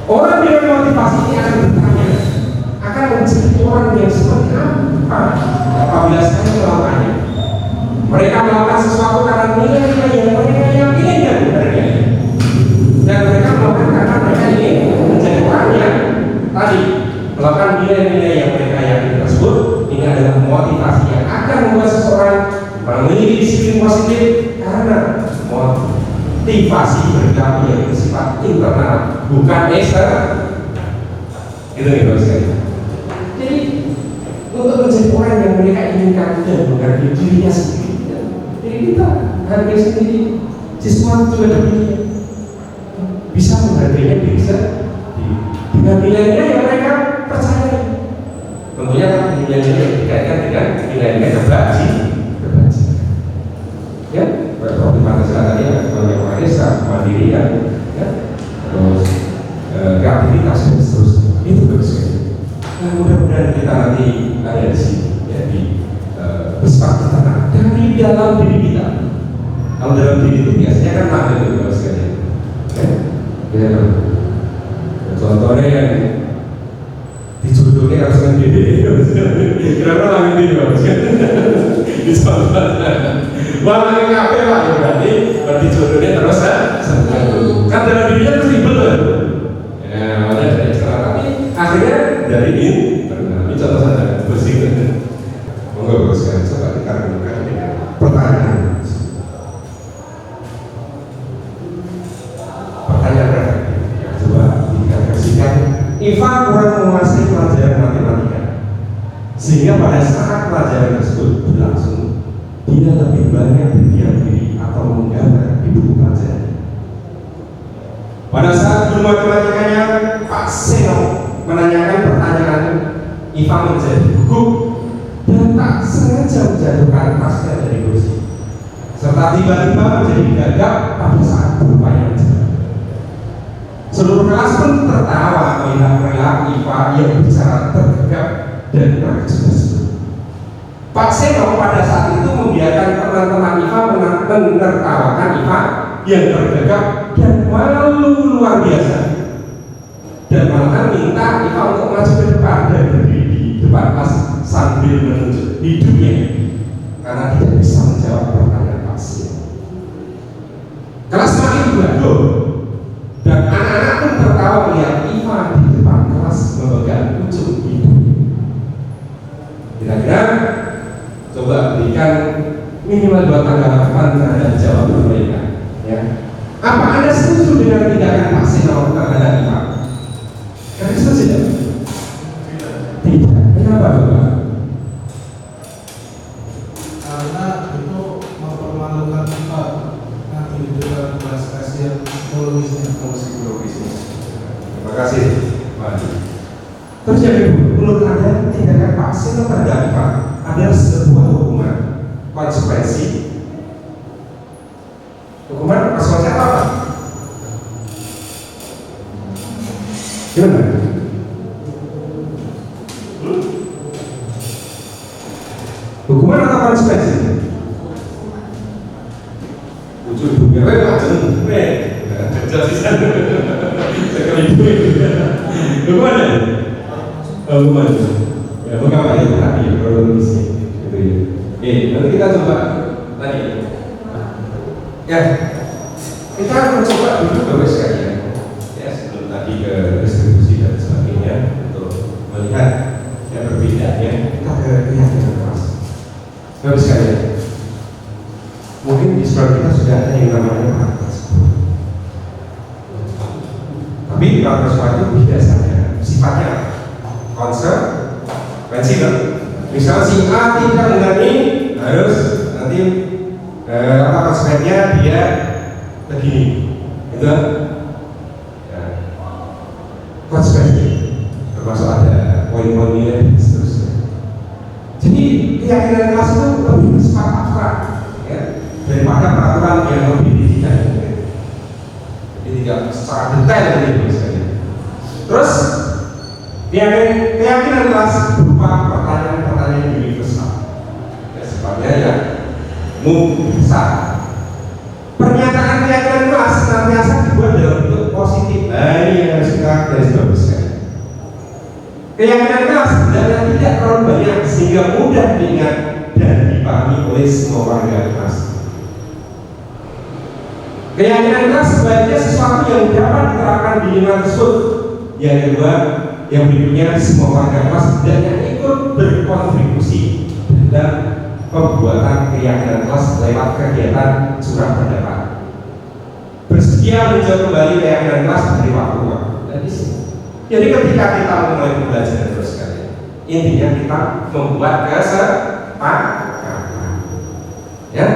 orang dengan motivasi ini akan bertanya, akan menjadi orang yang seperti apa apabila saya melakukannya. Mereka melakukan sesuatu karena nilai-nilai yang mereka yakini dan menghargai, dan mereka melakukan karena mereka ingin menjadi orang yang tadi melakukan nilai-nilai yang mereka yakini tersebut. Ini adalah motivasi yang akan membuat seseorang memiliki disiplin positif karena motivasi perilaku yang bersifat internal bukan eksternal. Itu nih bos sekali. Jadi untuk menjadi orang yang mereka inginkan dan menghargai dirinya sendiri. Jadi kita hargai sendiri. Siswa juga demikian. Bisa menghargai diri sendiri dengan nilai-nilai yang mereka percaya. Tentunya nilai-nilai yang dikaitkan dengan nilai-nilai kebajikan. Ya, seperti Pancasila tadi ya, sebagai orang desa, kemandirian, ya, terus kreativitas dan seterusnya. Itu bagus sekali. Nah, mudah-mudahan kita nanti ada di sini, ya, di bersifat kita dari dalam diri kita. Kalau dalam diri itu biasanya kan ada itu bagus sekali. Ya, contohnya yang dijodohnya harus dengan diri. Kira-kira lagi diri bagus kan? Dicontohnya. Wah, ini apa lah? Berarti jodohnya terus kan dalam dirinya terus ribet loh. Ya, ada dari cara tapi akhirnya dari ini contoh saja bersih. Monggo bos sekali, coba kita renungkan dengan pertanyaan. Pertanyaan reflektif. Ya, coba dikasihkan. Iva kurang menguasai pelajaran matematika, sehingga pada saat pelajaran tersebut berlangsung, dia lebih banyak berdiam diri atau menggambar di buku pelajaran. Pada saat guru matematikanya Pak Seno menanyakan pertanyaan, Iva menjadi gugup dan tak sengaja menjatuhkan tasnya dari kursi, serta tiba-tiba menjadi gagap pada saat berupaya menjawab. Seluruh kelas pun tertawa melihat perilaku Iva yang bicara tergagap dan terkejut. Pak Seno pada saat itu membiarkan teman-teman Iva menertawakan Iva yang tergagap dan malu luar biasa, dan malah minta Iva untuk maju ke depan dan berdiri di depan kelas sambil menunjuk hidungnya karena tidak bisa menjawab pertanyaan Pak Seno. Kelas makin gaduh dan anak-anak pun tertawa melihat Iva di depan kelas memegang ujung hidungnya. Kira-kira coba berikan minimal 2 tanggapan terhadap jawaban mereka. Ya. Apa Anda setuju dengan tindakan Pak Seno terhadap Iva? Anda setuju tidak? Tidak. Kenapa Bapak? Karena itu mempermalukan Iva nanti di dalam kelas kasihan hasil terhadap IPA adalah sebuah hukuman konsekuensi. Hukuman konsekuensi apa? Gimana? Hukuman atau konsekuensi? Ujung dunia macam jelasin sekali hukuman ya? Hukuman ya, mengapa ya tadi kronologisnya gitu ya. Nanti kita coba tadi ya, kita mencoba duduk bagus sekalian ya, sebelum tadi ke distribusi dan sebagainya untuk melihat yang berbedanya kita ke keyakinan keras. Bagus sekalian, mungkin di sekolah kita sudah ada yang namanya praktek. Tapi praktek itu biasanya sifatnya konsekuensi kan. Misal si A tidak mengerti, harus nanti apa konsekuensinya dia begini, gitu kan? Ya. Konsekuensi termasuk ada poin-poin nilai dan seterusnya. Jadi keyakinan kelas itu lebih bersifat abstrak ya, daripada peraturan yang lebih detail. Jadi tidak secara detail dari itu saja. Terus keyakinan kelas berupa pertanyaan-pertanyaan universal. Ya, sifatnya ya besar. Pernyataan keyakinan kelas senantiasa dibuat dalam bentuk positif. Nah, ini yang harus kita garis bawahi. Keyakinan kelas sebenarnya tidak terlalu banyak sehingga mudah diingat dan dipahami oleh semua warga kelas. Keyakinan kelas sebaiknya sesuatu yang dapat diterapkan di lingkungan tersebut. Yang kedua, yang berikutnya, semua warga kelas hendaknya ikut berkontribusi dalam pembuatan keyakinan kelas lewat kegiatan curah pendapat. Bersedia menjawab kembali keyakinan kelas dari waktu. Jadi ketika kita memulai pembelajaran terus sekali, intinya kita membuat kesepakatan, ya.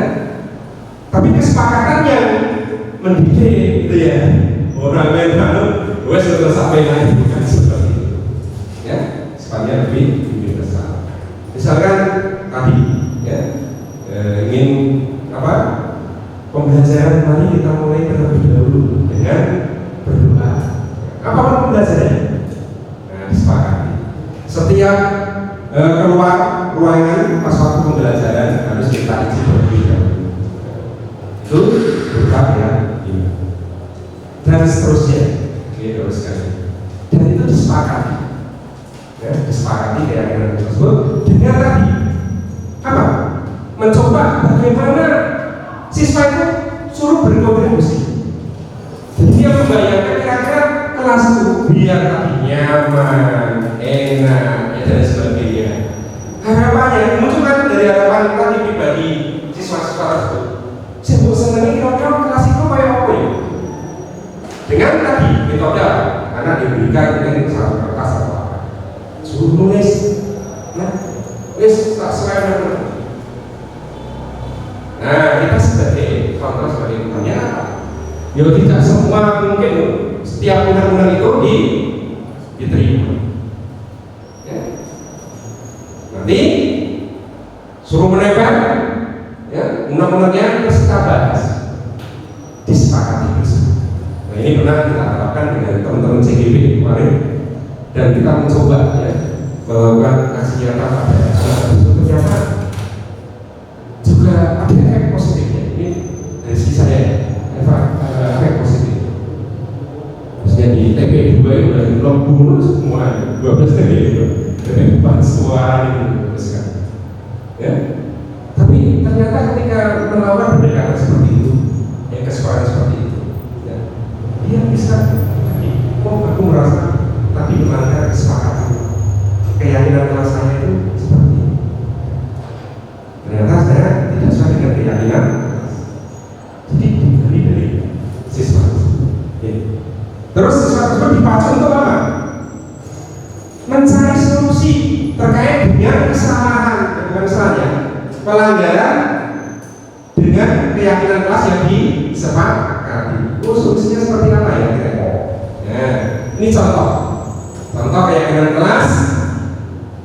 Tapi kesepakatan yang mendidik, gitu ya. Orang lain kalau gue sudah sampai lagi bukan seperti itu, ya. Supaya lebih besar. Misalkan tadi, ya, ingin apa? Pembelajaran mari kita mulai terlebih dahulu dengan berdoa. Apa pembelajarannya? Nah, disepakati. Setiap keluar ruangan pas waktu pembelajaran harus kita izin terlebih dahulu. Itu berdoa ya, dan seterusnya, gitu sekali. Dan itu disepakati, ya, disepakati keyakinan tersebut dengan tadi apa? Mencoba bagaimana siswa itu suruh berkontribusi. Jadi dia membayangkan kira-kira kelas itu biar tadi nyaman, enak, ya, dan sebagainya. Harapannya dimunculkan dari harapan tadi pribadi siswa-siswa tersebut. Saya mau senangnya kira-kira kelas itu kayak apa ya? Dengan tadi metode anak diberikan dengan satu kertas atau apa, suruh nulis, nah, tulis tak sesuai dengan. Nah, kita sebagai contoh sebagai pertanyaan apa? Ya tidak semua mungkin setiap undang-undang itu diterima. Ya. Nanti suruh menempel, ya, undang-undangnya terus kita bahas, disepakati bersama. Nah, ini pernah kita terapkan dengan teman-teman CGB kemarin, dan kita mencoba ya melakukan aksi nyata pada anak-anak. Ternyata juga ada efek positifnya. Ini dari sisi saya, efek positif. Maksudnya di TP2 itu udah belum bunuh semua 12 TP itu, TP suara itu kan. Ya. Tapi ternyata ketika melakukan pendekatan seperti itu, ya kesempatan seperti itu, ya, dia bisa. Aku merasa tapi melanggar kesepakatan. Keyakinan kelas saya itu seperti ini. Ternyata saya tidak sesuai dengan keyakinan. Jadi dibeli dari siswa. Ya. Terus siswa tersebut dipacu untuk apa? Mencari solusi terkait dengan kesalahan, bukan kesalahan, pelanggaran dengan keyakinan kelas yang disepakati. Solusinya seperti apa ya? Nah, ini contoh keyakinan kelas.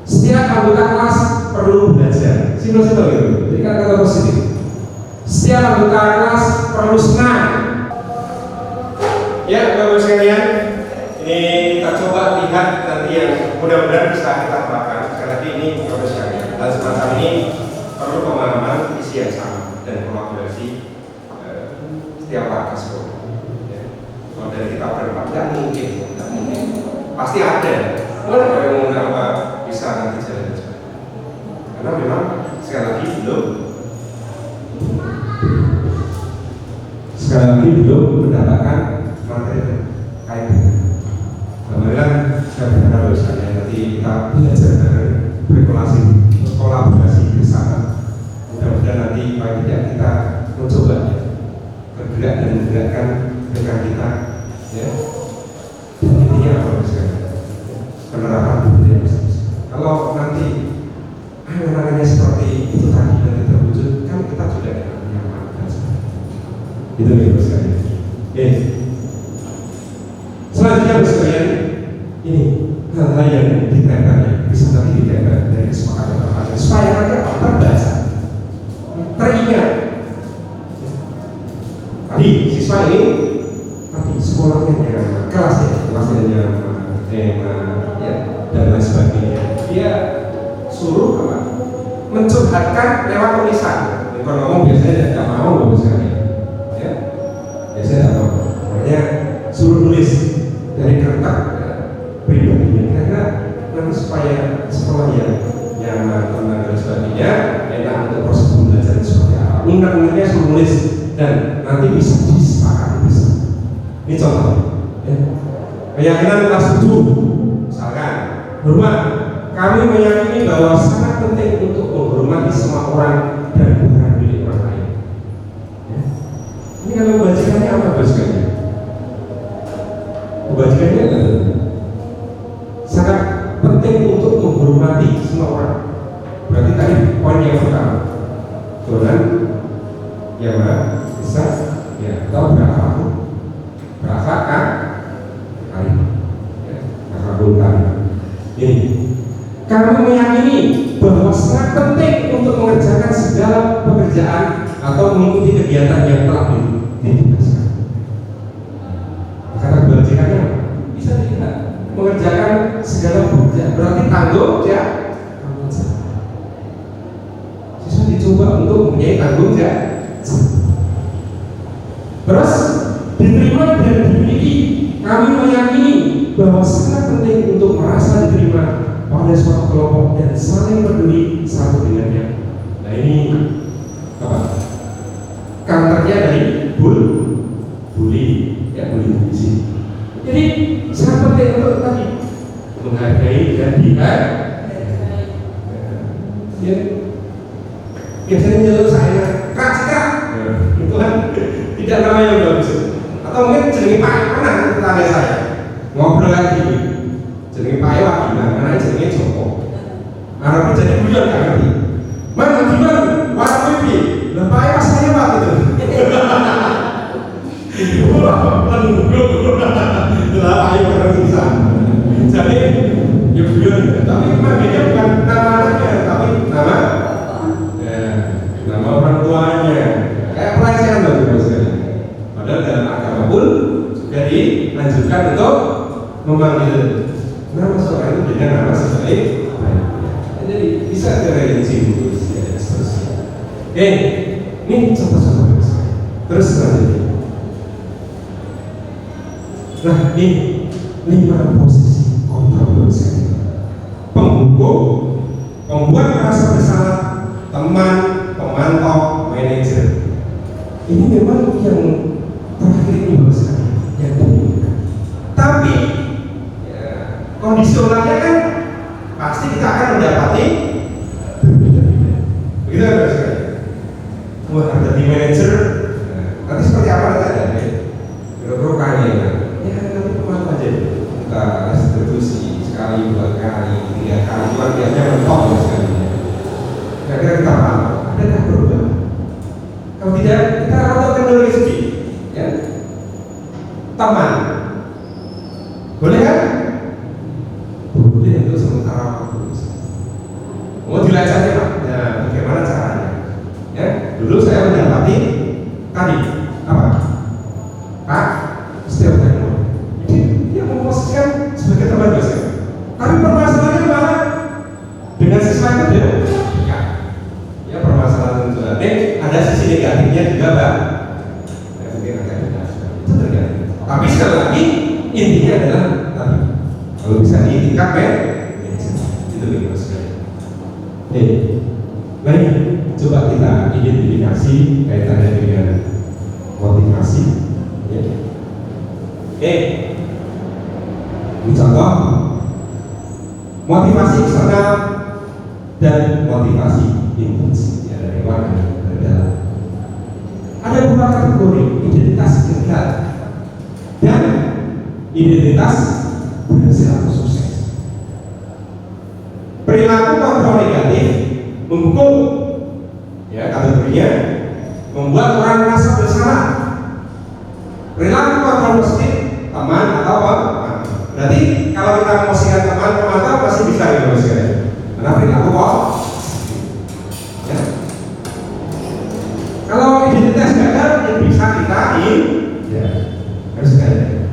Setiap anggota Ya, Bapak sekalian, ini kita coba lihat nanti yang mudah-mudahan bisa kita terapkan. Sekali lagi ini Bapak sekalian, dan semacam ini perlu pemahaman visi yang sama dan kolaborasi setiap warga sekolah. Ya. Kalau dari kita berempat, tidak mungkin, pasti ada. Kalau yang apa bisa nanti jalan. Karena memang sekali lagi belum mendapatkan materi kaitan. Kemudian saya berharap misalnya nanti kita belajar dari berkolaborasi, kolaborasi bersama. Mudah-mudahan nanti paling tidak kita mencoba bergerak dan menggerakkan rekan kita, ya. Intinya apa misalnya? Penerapan budaya bersama. Kalau nanti angan-angannya seperti itu tadi nanti terwujud, kan kita juga nyaman dan sebagainya. Itu yang sekalian. Oke. Selanjutnya sekalian, ini hal-hal yang ditempel bisa nanti ditempel dari kesepakatan bersama supaya nanti apa terbaca, teringat. Tadi siswa ini tadi sekolahnya nyaman, kelasnya nyaman, ya, dan lain sebagainya. Dia suruh apa? Mencurhatkan lewat tulisan. Kalau ngomong biasanya tidak mau misalnya, ya, biasanya tidak mau. Makanya suruh nulis dari kertas pribadinya, karena nanti supaya sekolah yang nyaman, tenang dan sebagainya, enak untuk proses pembelajaran seperti apa. Undang-undangnya suruh nulis dan nanti bisa disepakati bersama. Ini contoh, ya. Keyakinan kelas 7, misalkan, hormat. Kami meyakini bahwa sangat penting untuk menghormati semua orang dan bukan milik orang lain. Ya. Ini kalau membacakannya apa bahasanya? Membacakannya sangat penting untuk menghormati semua orang. Berarti tadi poin yang pertama. Tuhan yang Maha Esa, ya, tahu berapa kan? Kali, ya, kali. Ini. Kami meyakini bahwa sangat penting untuk mengerjakan segala pekerjaan atau mengikuti kegiatan yang telah ditugaskan. Kata kebajikannya bisa dilihat, mengerjakan segala pekerjaan berarti tanggung jawab. Siswa dicoba untuk mempunyai tanggung jawab. Terus diterima dan dimiliki. Kami meyakini bahwa sangat penting untuk merasa diterima oleh suatu kelompok dan saling peduli satu dengan yang. Nah ini apa? Counternya dari bully, ya, bully di sini. Jadi sangat penting untuk tadi menghargai dan dihargai. Ya, biasanya jalur saya krak, itu kan tidak nama yang bagus. Atau mungkin jenenge Pak Anak tetangga saya ngobrol lagi. Jenenge Pak Ewa gimana? Karena jenenge Joko. Arabnya jadi bulan gak ngerti. Mana gimana? Warna pipi. Lah Pak Ewa saya Pak itu. Lah Pak Ewa orang bisa. Jadi ya bulan. Tapi makanya bukan nama anaknya, tapi nama orang tuanya. Kayak pelecehan loh maksudnya. Padahal dalam agama pun juga dianjurkan untuk memanggil nama seorang itu dengan nama sebaik. Jadi bisa terrealisasi dulu dan seterusnya. Oke, ini contoh-contoh. Terus selanjutnya. Nah, ini 5 posisi kontroversi. Penghukum, pembuat merasa bersalah, teman, pemantau, manajer. Ini memang yang terakhir ini bahasa yang diinginkan. Tapi kondisionalnya kan pasti kita akan mendapati berbeda-beda. Begitu kan Pak? Wah, ada di manajer, nanti seperti apa nanti ada ya? Biro-birokanya ya nanti pemantau aja. Kita restitusi sekali, 2 kali, 3 kali, cuma biasanya mentok ya sekali. Kira-kira kita pantau, adakah perubahan? Kalau tidak, kita akan teknologi sedikit, ya. Teman, boleh kan? Boleh untuk sementara waktu. Mau dilacaknya Pak? Ya, bagaimana caranya? Ya, dulu saya mendapati tadi apa? Pak, setiap hari adalah tadi, kalau bisa di tingkat manajer itu gitu sekali. Baik, coba kita identifikasi kaitannya dengan motivasi. Ya. Ini contoh motivasi eksternal dan motivasi intrinsik ya, dari luar dan dari dalam. Ada beberapa kategori identitas gagal dan identitas berhasil atau sukses. Perilaku kontrol negatif menghukum, ya kategorinya membuat orang merasa bersalah. Perilaku kontrol positif teman atau apa? Berarti kalau kita emosikan teman atau masih bisa diemosikan, karena perilaku kok. Ya. Kalau identitas gagal yang bisa kita ya harus gagal.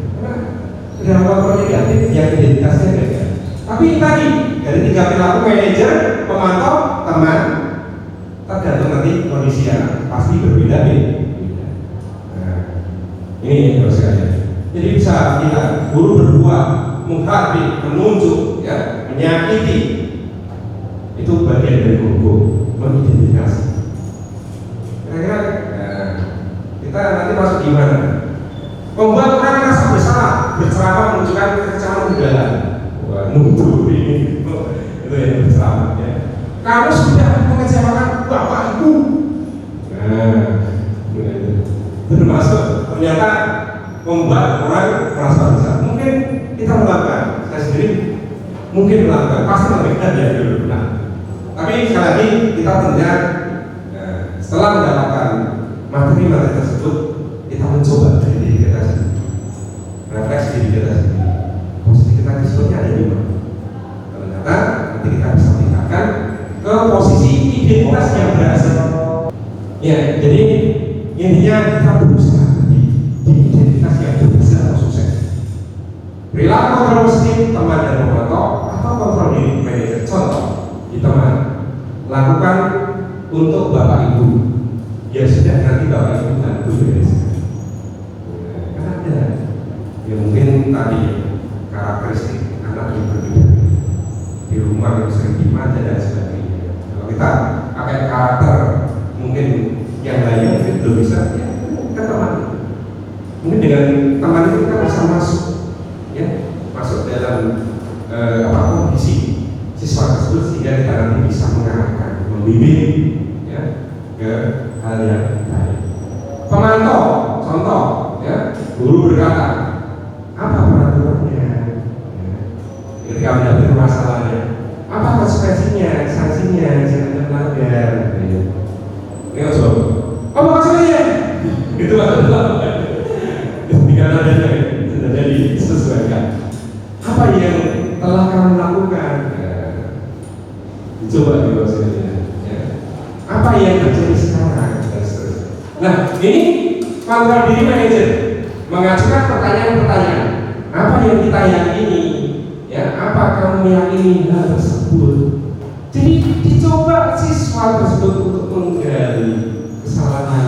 Karena kontrol negatif yang identitasnya gagal. Tapi tadi dari 3 perilaku manajer, pemantau, teman, tergantung nanti kondisinya pasti berbeda. Nah, ini harus gagal. Jadi bisa kita guru berbuat, menghardik, menunjuk, ya, menyakiti, itu bagian dari guru mengidentifikasi. Kira-kira kita nanti masuk gimana? Membuat orang merasa bersalah, berceramah menunjukkan kekecewaan udaran. Wah, nuduh ini, itu yang berceramah. Ya. Kamu sudah mengecewakan bapak ibu. Nah, termasuk ternyata membuat orang merasa bersalah. Mungkin kita melakukan, saya sendiri mungkin melakukan, pasti melakukan ya dulu. Nah, tapi sekali lagi kita tentunya setelah mendapatkan materi-materi tersebut, kita mencoba dari diri kita sendiri, refleksi diri kita sendiri. Posisi kita disebutnya ada di mana? Ternyata nanti kita bisa tingkatkan ke posisi identitas yang berhasil. Ya, jadi intinya kita berusaha di identitas yang berhasil atau sukses. Perilaku kontrol positif teman dan memantau atau kontrol diri manajer. Contoh di teman, lakukan untuk bapak ibu. Ya sudah, nanti bapak ibu bantu bereskan. Karena ada ya mungkin tadi karakteristik anak yang berbeda di rumah yang sering dimanja dan sebagainya. Kalau kita pakai karakter mungkin yang lain mungkin belum bisa, ya kita teman. Mungkin dengan teman itu kita bisa masuk, ya masuk dalam kondisi siswa tersebut sehingga kita nanti bisa mengarahkan, membimbing, ya ke hal yang baik. Pemantau, contoh, ya guru berkata, apa peraturannya? Ketika menghadapi masalahnya, apa konsekuensinya, sanksinya, jangan melanggar. Ini coba, apa konsekuensinya? Itu betul. Ketika nadanya sudah jadi disesuaikan. Apa yang telah kamu lakukan? Coba disesuaikan. Ya. Apa yang terjadi sekarang? Nah, ini kontrol diri manajer mengajukan pertanyaan-pertanyaan. Apa yang kita yakini? Ya, apa kamu meyakini hal tersebut? Jadi dicoba siswa tersebut untuk menggali kesalahan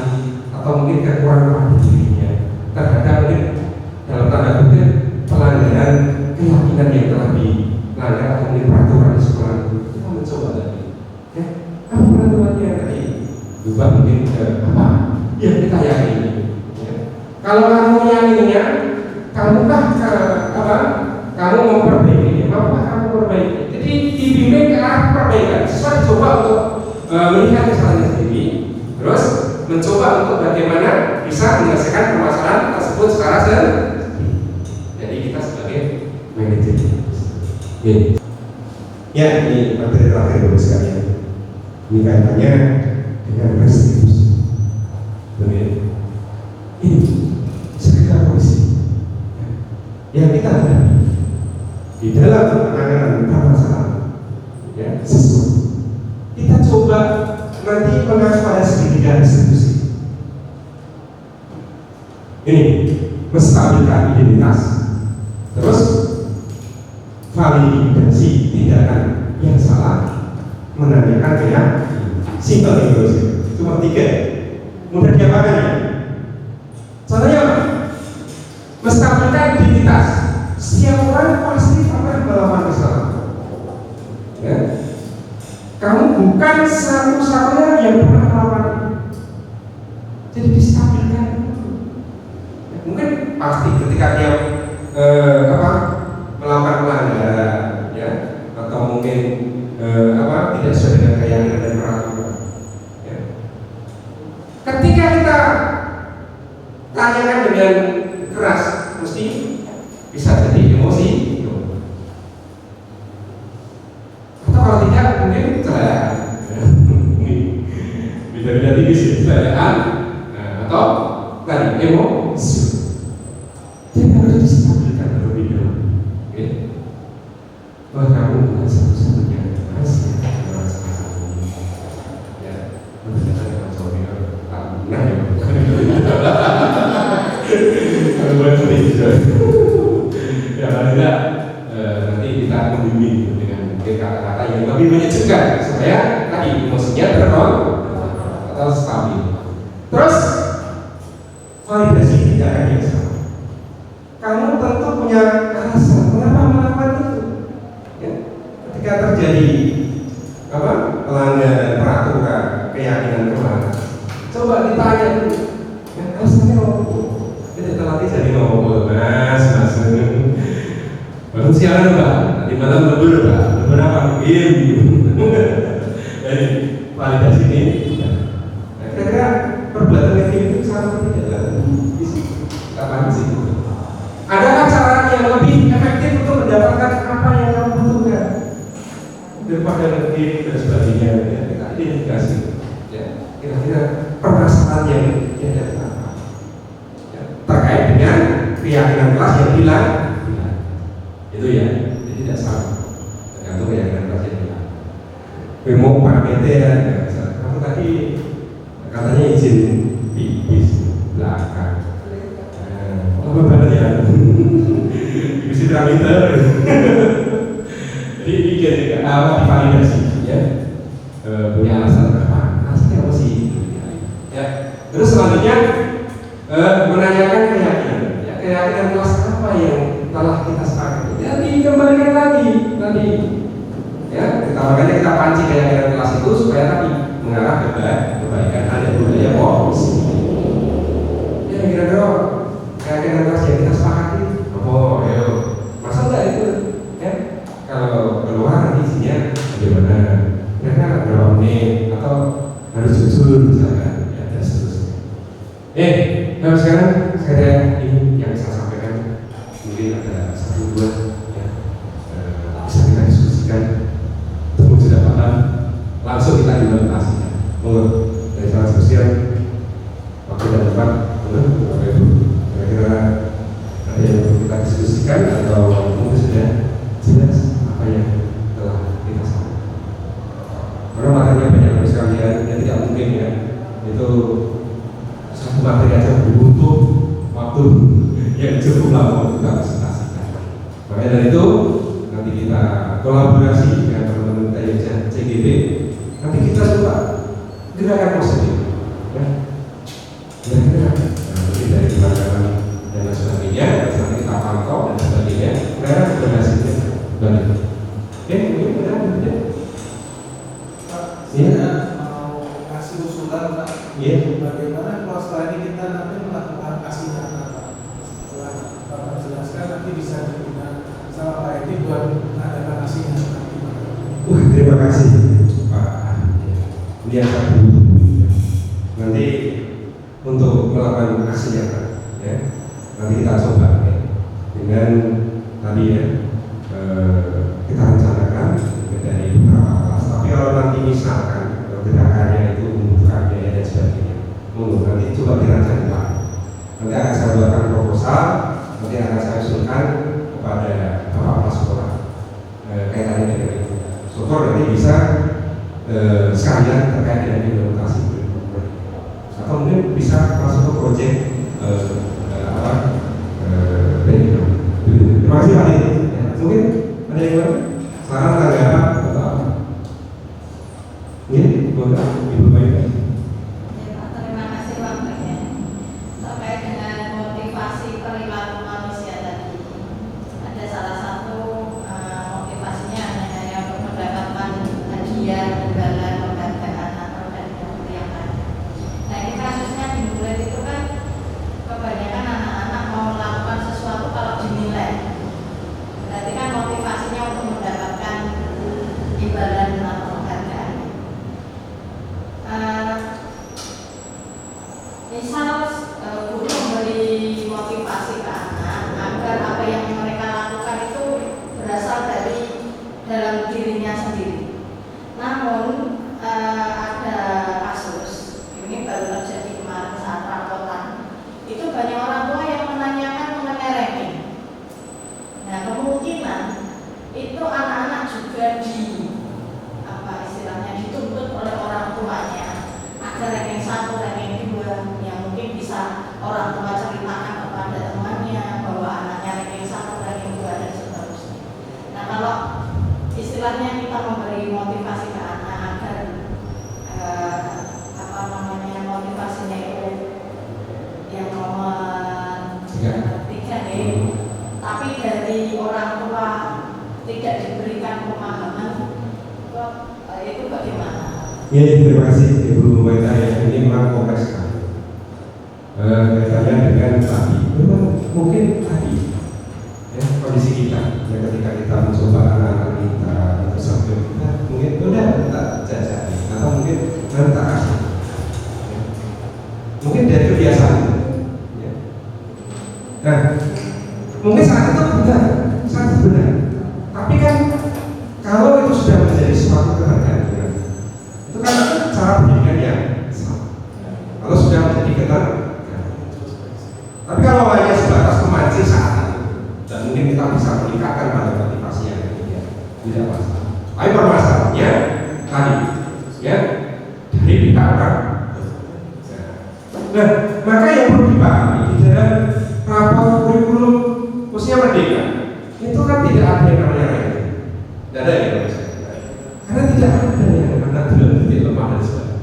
atau mungkin kekurangan pada dirinya terhadap mungkin dalam tanda kutip pelanggaran keyakinan yang telah dilanggar atau mungkin peraturan di sekolah. Kita mencoba tadi, ya, apa peraturannya tadi? Ubah mungkin apa yang kita yakini. Ya. Kalau kamu meyakininya, kamukah kamu memperbaiki, maukah kamu memperbaiki? Jadi dibimbing ke arah perbaikan. Siswa dicoba untuk melihat kesalahannya sendiri, terus mencoba untuk bagaimana bisa menyelesaikan permasalahan tersebut secara sendiri. Jadi kita sebagai manajer. Ya, ini materi terakhir Bapak sekalian. Ini kaitannya dengan restitusi. Ini sekedar kondisi yang kita hadapi di dalam penanganan permasalahan, ya, siswa. Kita coba nanti mengacu pada segitiga restitusi. Ini menstabilkan identitas, terus validasi tindakan yang salah, menanyakan yang simpel itu, cuma 3, mudah diapakan ya. Contohnya apa? Menstabilkan identitas. setiap orang pasti pernah melakukan kesalahan. Ya. Kamu bukan satu-satunya yang pernah melakukan itu. Jadi distabilkan. Ya, mungkin pasti ketika dia melakukan pelanggaran, ya, atau mungkin tidak sesuai dengan keyakinan dan peraturan. Ya. Ketika kita tanyakan dengan keras, mesti bisa jadi emosi. Atau kalau tidak, mungkin kecelakaan. Bisa tipis kecelakaan, atau tadi emosi. Jadi harus distabilkan terlebih dahulu. Oke? Bahwa kamu bukan satu-satunya rahasia. Ya, berbicara dengan suami nah ya. Kalau buat sedih, ya tidak. Nanti kita membimbing dengan kata-kata yang lebih menyejukkan supaya tadi emosinya terkontrol atau stabil. Terus validasi tindakan yang sama. Kamu tentu punya alasan mengapa melakukan itu. Ya. Ketika terjadi pelanggaran peraturan, keyakinan kemana? Coba ditanya dulu. Ya, alasannya apa? Kita terlatih jadi ngomong, mas. Bangun siang Pak, nanti malam lembur Pak, lembur apa? Game. Jadi validasi ini. Nah, kira-kira perbuatan yang itu sama tidak? Kapan sih? Adakah cara yang lebih efektif untuk mendapatkan apa yang kamu butuhkan daripada game dan sebagainya? Ya, kita identifikasi. Ya, kira-kira permasalahan yang dihadapi apa? Ya, terkait dengan keyakinan kelas yang hilang. Itu ya, jadi tidak sama. Tergantung keyakinan kelas yang hilang. Mau Pak PT ya, kamu tadi katanya izin pipis belakang. Apa banget ya? Pipis liter. Jadi bikin validasi ya. Punya alasan apa? Alasannya apa sih? Ya. Terus selanjutnya menanyakan keyakinan. Ya, keyakinan kelas apa yang telah kita sepakati? Ya, dikembalikan lagi nanti. Ya, makanya kita pancing keyakinan kelas itu supaya tadi mengarah ke kebaikan ada budaya positif. Ya, kira-kira keyakinan kelas yang kita sepakati. Oh, ayo. Masa enggak itu? Ya, kalau keluar nanti isinya bagaimana? Mereka berapa menit atau harus jujur misalkan? Ya, dan seterusnya. Nah sekarang saya ini yang saya sampaikan mungkin ada 1-2 ya, bisa kita diskusikan. Temu sudah paham, langsung kita implementasikan. Monggo dari salah sosial waktu dan tempat, kira-kira ada yang perlu kita diskusikan atau mungkin sudah jelas apa yang telah kita sampaikan. Karena materinya banyak sekalian, yang tidak mungkin ya itu satu materi aja butuh waktu yang cukup lama untuk kita presentasikan. Makanya dari itu nanti kita kolaborasi dengan teman-teman kita CGB. Nanti kita coba gerakan positif, ya. Gerakan. Nanti dari gerakan dan lain sebagainya, nanti kita pantau dan sebagainya. Karena berhasilnya balik. Oke, mungkin benar. Saya mau kasih usulan Pak. Iya. Bagaimana kalau setelah ini kita nanti melakukan kasih data Pak? Setelah Bapak jelaskan nanti bisa digunakan sama Pak Edi buat mengadakan kasihnya nanti Pak. Terima kasih Pak. Ini yang saya butuh. Nanti untuk melakukan aksi nyata, ya. Nanti kita coba ya. Dengan tadi ya kita rencanakan dari beberapa kelas. Tapi kalau nanti misalkan gerakannya itu membutuhkan biaya dan sebagainya, nanti coba dirancangkan. Nanti akan saya buatkan proposal, nanti akan saya usulkan kepada Bapak Kepala Sekolah kaitannya dengan itu. Syukur nanti bisa sekalian terkait dengan implementasi atau mungkin bisa masuk ke proyek terima kasih Pak. Mungkin ada yang lain? Saran tanggapan atau apa? Ini boleh Ibu Baik. Terima kasih Pak terkait dengan motivasi perilaku manusia tadi. ceritakan kepada temannya bahwa anaknya ranking 1, ranking 2 dan seterusnya. Nah, kalau istilahnya kita memberi motivasi ke anak agar motivasinya itu yang nomor 3 nih, tapi dari orang tua tidak diberikan pemahaman, itu bagaimana? Ya, terima kasih Ibu Waita ya, ini memang kompleks sekali. Kaitannya dengan tadi, memang mungkin tadi ya, kondisi kita ya, ketika kita mencoba anak-anak kita atau sampai kita mungkin udah kita jajaki atau mungkin kita kasih ya. Mungkin dari kebiasaan ya. Nah, mungkin saat itu benar, tapi kan kalau itu sudah menjadi suatu kehargaan itu kan cara pendidikan yang salah. Kalau sudah menjadi kehargaan, tapi kalau hanya sebatas memancing saat itu dan mungkin kita bisa meningkatkan pada motivasi yang ketiga, tidak masalah. Tapi permasalahannya tadi ya dari pihak orang. Nah, maka yang perlu dipahami di dalam rapor kurikulum khususnya Merdeka itu kan tidak ada yang namanya ranking, tidak ada yang namanya karena tidak ada yang namanya dalam titik lemah dan sebagainya.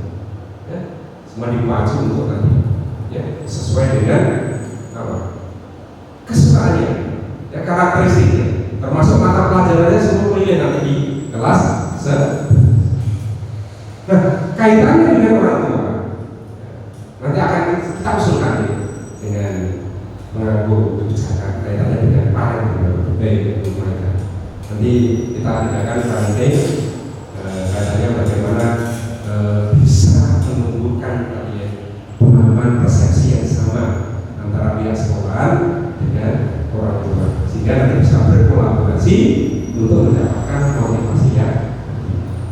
Ya, semua dipacu untuk nanti ya sesuai dengan apa kesukaannya, ya karakteristiknya, termasuk mata pelajarannya semua pilih nanti di kelas. Nah, kaitannya dengan orang tua nanti akan kita usulkan dengan mengambil kebijakan kaitannya dengan parent baik untuk mereka. Nanti kita adakan parenting kaitannya bagaimana bisa menumbuhkan pemahaman persepsi yang sama antara pihak sekolah dengan orang tua sehingga nanti bisa berkolaborasi untuk mendapatkan motivasi yang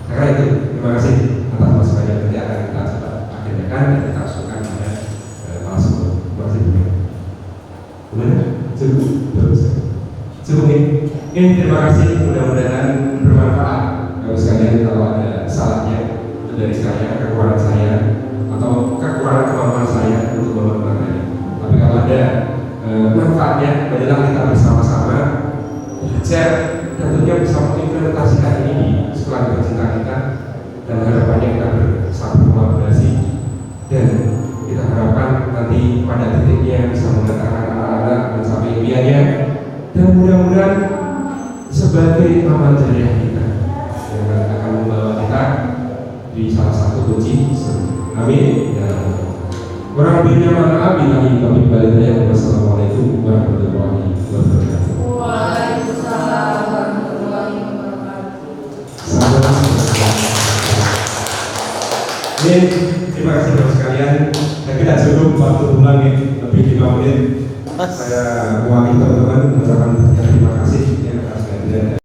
karena itu. Terima kasih atas masukannya, nanti akan kita coba agendakan dan kita usulkan pada kelas 10. Terima kasih. Gimana? Cukup nih. Terima kasih, mudah-mudahan bermanfaat. Kalau sekalian kalau ada salahnya itu dari saya, kekurangan saya atau kekurangan kemampuan saya untuk memahami. Tapi kalau ada manfaatnya, marilah kita bersama-sama belajar dan tentunya bisa mengimplementasikan ini di sekolah tercinta kita dan harapannya kita bersama kolaborasi dan kita harapkan nanti pada titiknya bisa mengantarkan anak-anak mencapai impiannya dan mudah-mudahan sebagai amal jariah kita yang akan membawa kita di salah satu kunci. Amin. Ya. Kurang lebihnya maaf bila kami balik. Wassalamualaikum warahmatullahi wabarakatuh. Waalaikumsalam warahmatullahi wabarakatuh. Terima kasih teman sekalian. Saya tidak cukup waktu pulang lebih 5 menit. Saya mewakili teman-teman mengucapkan terima kasih atas kehadiran.